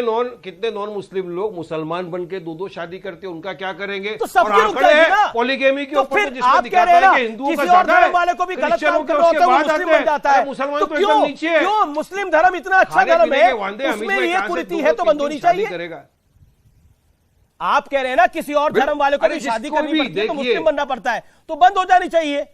[SPEAKER 5] नॉन मुस्लिम लोग मुसलमान बन के 2-2 शादी करते हैं, उनका क्या करेंगे?
[SPEAKER 1] तो सब
[SPEAKER 5] पॉलीगेमी के ऊपर,
[SPEAKER 1] तो आप कह रहे हैं ना, किसी और धर्म वाले को भी गलत काम करना होता है, मुस्लिम बन जाता है।
[SPEAKER 5] मुसलमान तो
[SPEAKER 1] क्यों
[SPEAKER 5] नीचे है।
[SPEAKER 1] क्यों मुस्लिम धर्म इतना अच्छा धर्म है, उसमें ये कुरीति है तो बंद होनी चाहिए। आप कह रहे हैं ना, किसी और धर्म वाले को भी शादी करनी पड़ती है तो मुस्लिम बनना पड़ता है, तो बंद हो जानी चाहिए।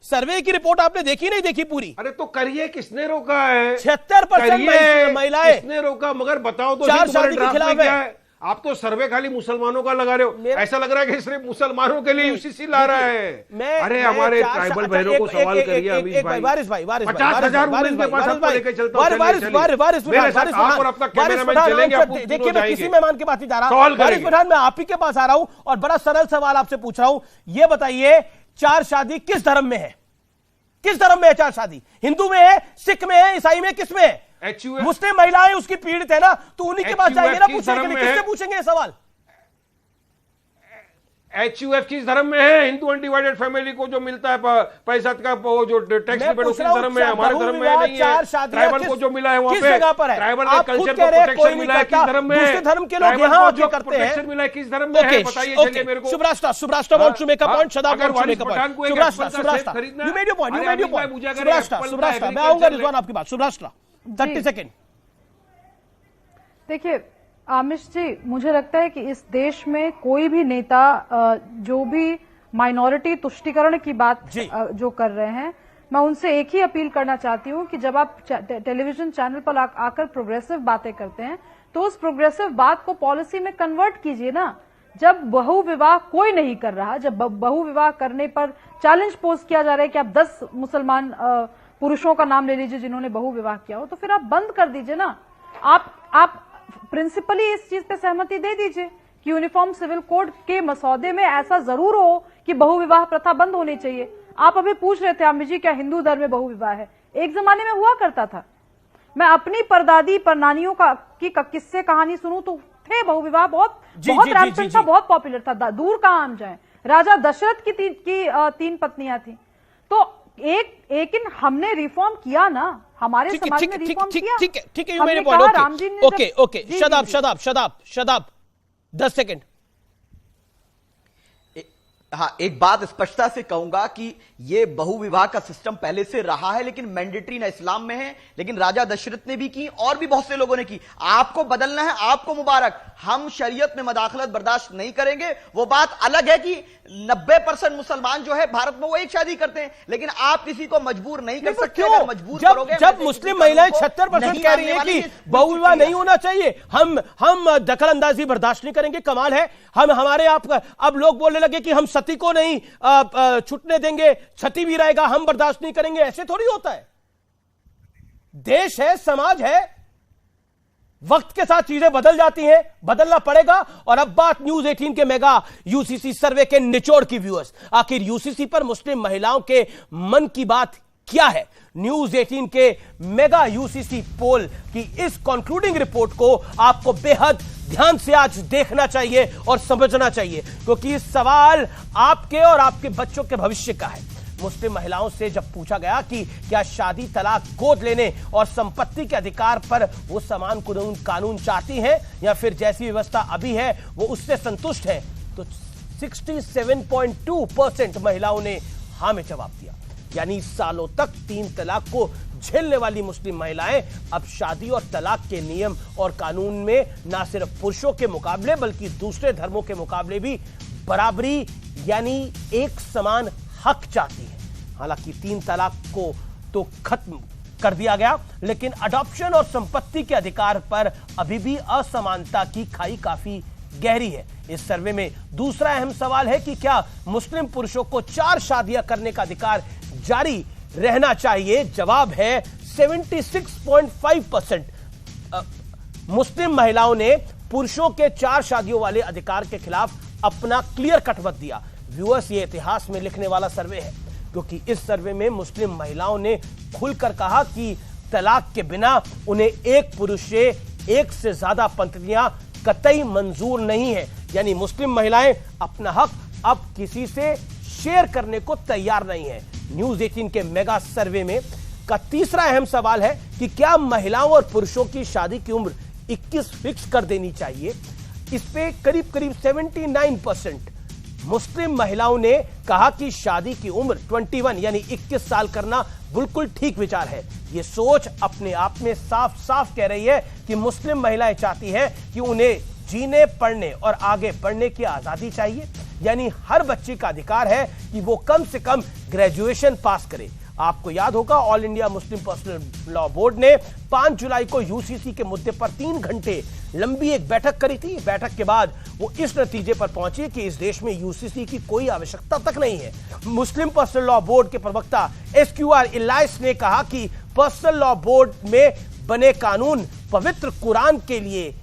[SPEAKER 1] सर्वे की रिपोर्ट आपने देखी नहीं देखी पूरी?
[SPEAKER 5] अरे तो करिए, किसने रोका है?
[SPEAKER 1] 76% महिलाएं,
[SPEAKER 5] किसने रोका? मगर बताओ तो,
[SPEAKER 1] 4 शादी के खिलाफ है।
[SPEAKER 5] आप तो सर्वे खाली मुसलमानों का लगा रहे हो, ऐसा लग रहा है कि सिर्फ मुसलमानों के लिए यूसीसी ला रहा है। अरे हमारे ट्राइबल बहनों को सवाल करिए अमीश भाई। 50,000 उनके पास आपको लेके चलता हूं।
[SPEAKER 1] देखिए, मैं किसी मेहमान के पास नहीं जा रहा, वारिस पठान, मैं आप ही के पास आ रहा हूं और बड़ा सरल सवाल आपसे पूछ रहा हूं। ये बताइए, 4 शादी किस धर्म में है? किस धर्म में है 4 शादी? हिंदू में है, सिख में है, ईसाई में, किस में है? मुस्लिम महिलाएं उसकी पीड़ित है ना, तो उन्हीं के पास जाएंगे ना पूछने के लिए। किससे पूछेंगे ये सवाल?
[SPEAKER 5] HUF किस धर्म में है? हिंदू अनडिवाइडेड फैमिली को जो मिलता है पैसा का, वो जो टैक्स रिबेट, उसी धर्म में है। हमारे धर्म में नहीं है। ट्राइबल को जो मिला है वहां पे, ट्राइबल के कल्चर को प्रोटेक्शन मिला है, किस धर्म में?
[SPEAKER 1] दूसरे धर्म के लोग यहाँ आके करते हैं,
[SPEAKER 5] प्रोटेक्शन मिला है, किस धर्म में है? बताइए चलिए मेरे को।
[SPEAKER 1] Subrasta wants to make a point, Shadab wants to make a point. Subrasta, you made your point. Subrasta, मैं आऊंगा रिजवान आपकी बात। सुब्रास्टा, 30 सेकंड।
[SPEAKER 6] देखिए आमिश जी, मुझे लगता है कि इस देश में कोई भी नेता जो भी माइनॉरिटी तुष्टीकरण की बात जो कर रहे हैं, मैं उनसे एक ही अपील करना चाहती हूं कि जब आप टेलीविजन चैनल पर आकर प्रोग्रेसिव बातें करते हैं, तो उस प्रोग्रेसिव बात को पॉलिसी में कन्वर्ट कीजिए ना। जब बहु विवाह कोई नहीं कर रहा, जब बहु विवाह करने पर चैलेंज पोज किया जा रहा है कि आप 10 मुसलमान पुरुषों का नाम ले लीजिए जिन्होंने बहु विवाह किया हो, तो फिर आप बंद कर दीजिए ना। आप प्रिंसिपली इस चीज पे सहमति दे दीजिए कि यूनिफॉर्म सिविल कोड के मसौदे में ऐसा जरूर हो कि बहु विवाह प्रथा बंद होनी चाहिए। आप अभी पूछ रहे थे अमित जी क्या हिंदू धर्म में बहु विवाह है? एक जमाने में हुआ करता था। मैं अपनी परदादी परनानियों की किस्से कहानी सुनूं तो थे बहु विवाह, बहुत रैम्पेंट था, बहुत पॉपुलर था। दूर कहां हम जाएं, राजा दशरथ की तीन पत्नियां थी। तो लेकिन हमने रिफॉर्म किया ना, हमारे समाज में रिफॉर्म किया।
[SPEAKER 1] ठीक है, मेरे point. Okay, shut up 10 second.
[SPEAKER 8] हाँ, एक बात स्पष्टता से कहूंगा कि यह बहुविवाह का सिस्टम पहले से रहा है, लेकिन मैंडेटरी ना इस्लाम में है, लेकिन राजा दशरथ ने भी की और भी बहुत से लोगों ने की। आपको बदलना है, आपको मुबारक। हम शरीयत में मदाखलत बर्दाश्त नहीं करेंगे। वो बात अलग है कि 90% मुसलमान जो है भारत में वो एक शादी करते हैं, लेकिन आप किसी को मजबूर नहीं कर सकते। अगर मजबूर करोगे,
[SPEAKER 1] जब मुस्लिम महिलाएं 76% कह रही है कि बहुविवाह नहीं होना चाहिए, हम दखल अंदाजी बर्दाश्त नहीं करेंगे। कमाल है, हमारे आप अब लोग बोलने लगे कि हम सती को नहीं छूटने देंगे, सती भी रहेगा, हम बर्दाश्त नहीं करेंगे। ऐसे थोड़ी होता है। देश है, समाज है, वक्त के साथ चीजें बदल जाती हैं, बदलना पड़ेगा। और अब बात न्यूज 18 के मेगा यूसीसी सर्वे के निचोड़ की। व्यूअर्स, आखिर यूसीसी पर मुस्लिम महिलाओं के मन की बात क्या है? न्यूज 18 के मेगा यूसीसी पोल की इस कंक्लूडिंग रिपोर्ट को आपको बेहद ध्यान से आज देखना चाहिए और समझना चाहिए, क्योंकि इस सवाल आपके और आपके बच्चों के भविष्य का है। मुस्लिम महिलाओं से जब पूछा गया कि क्या शादी, तलाक, गोद लेने और संपत्ति के अधिकार पर वो समान कानून चाहती हैं या फिर जैसी व्यवस्था अभी है वो उससे संतुष्ट है, तो 67.2% महिलाओं ने हाँ में जवाब दिया। यानी सालों तक 3 तलाक को झेलने वाली मुस्लिम महिलाएं अब शादी और तलाक के नियम और कानून में न सिर्फ पुरुषों के मुकाबले बल्कि दूसरे धर्मों के मुकाबले भी बराबरी यानी एक समान हक चाहती है। हालांकि 3 तलाक को तो खत्म कर दिया गया, लेकिन अडॉप्शन और संपत्ति के अधिकार पर अभी भी असमानता की खाई काफी गहरी है। इस सर्वे में दूसरा अहम सवाल है कि क्या मुस्लिम पुरुषों को 4 शादियां करने का अधिकार जारी रहना चाहिए? जवाब है 76.5%। मुस्लिम महिलाओं ने पुरुषों के 4 शादियों वाले अधिकार के खिलाफ अपना क्लियर कट मत दिया। व्यूअर्स, ये इतिहास में लिखने वाला सर्वे है, क्योंकि इस सर्वे में मुस्लिम महिलाओं ने खुलकर कहा कि तलाक के बिना उन्हें एक पुरुष से एक से ज्यादा पत्नियां कतई मंजूर नहीं है। यानी मुस्लिम महिलाएं अपना हक अब किसी से शेयर करने को तैयार नहीं है। न्यूज 18 के मेगा सर्वे में का तीसरा अहम सवाल है कि क्या महिलाओं और पुरुषों की शादी की उम्र 21 फिक्स कर देनी चाहिए? इस पे करीब 79% मुस्लिम महिलाओं ने कहा कि शादी की उम्र 21 यानी 21 साल करना बिल्कुल ठीक विचार है। यह सोच अपने आप में साफ साफ कह रही है कि मुस्लिम महिलाएं चाहती हैं कि उन्हें जीने, पढ़ने और आगे बढ़ने की आजादी चाहिए। यानी हर बच्चे का अधिकार है कि वो कम से कम ग्रेजुएशन पास करे। आपको याद होगा, all India Muslim personal law board ने 5 जुलाई को यूसीसी के मुद्दे पर 3 घंटे लंबी एक बैठक करी थी। बैठक के बाद वो इस नतीजे पर पहुंचे कि इस देश में यूसीसी की कोई आवश्यकता तक नहीं है। मुस्लिम पर्सनल लॉ बोर्ड के प्रवक्ता SQR इलाइस ने कहा कि पर्सनल लॉ बोर्ड में बने कानून पवित्र कुरान के लिए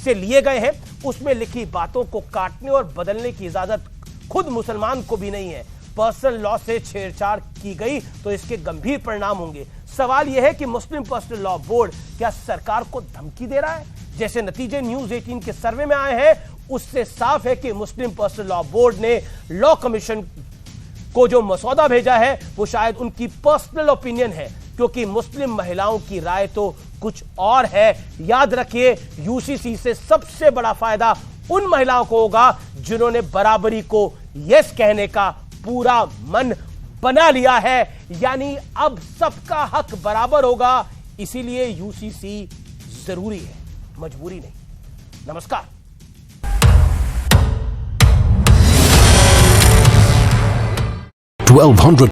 [SPEAKER 1] से लिए गए हैं। उसमें लिखी बातों को काटने और बदलने की इजाजत खुद मुसलमान को भी नहीं है। पर्सनल लॉ से छेड़छाड़ की गई तो इसके गंभीर परिणाम होंगे। सवाल यह है कि मुस्लिम पर्सनल लॉ बोर्ड क्या सरकार को धमकी दे रहा है? जैसे नतीजे न्यूज 18 के सर्वे में आए हैं, उससे साफ है कि मुस्लिम पर्सनल लॉ बोर्ड ने लॉ कमीशन को जो मसौदा भेजा है वो शायद उनकी पर्सनल ओपिनियन है, क्योंकि मुस्लिम महिलाओं की राय तो कुछ और है। याद रखिए, यूसीसी से सबसे बड़ा फायदा उन महिलाओं को होगा जिन्होंने बराबरी को यस कहने का पूरा मन बना लिया है। यानी अब सबका हक बराबर होगा, इसीलिए यूसीसी जरूरी है, मजबूरी नहीं। नमस्कार।
[SPEAKER 9] 1200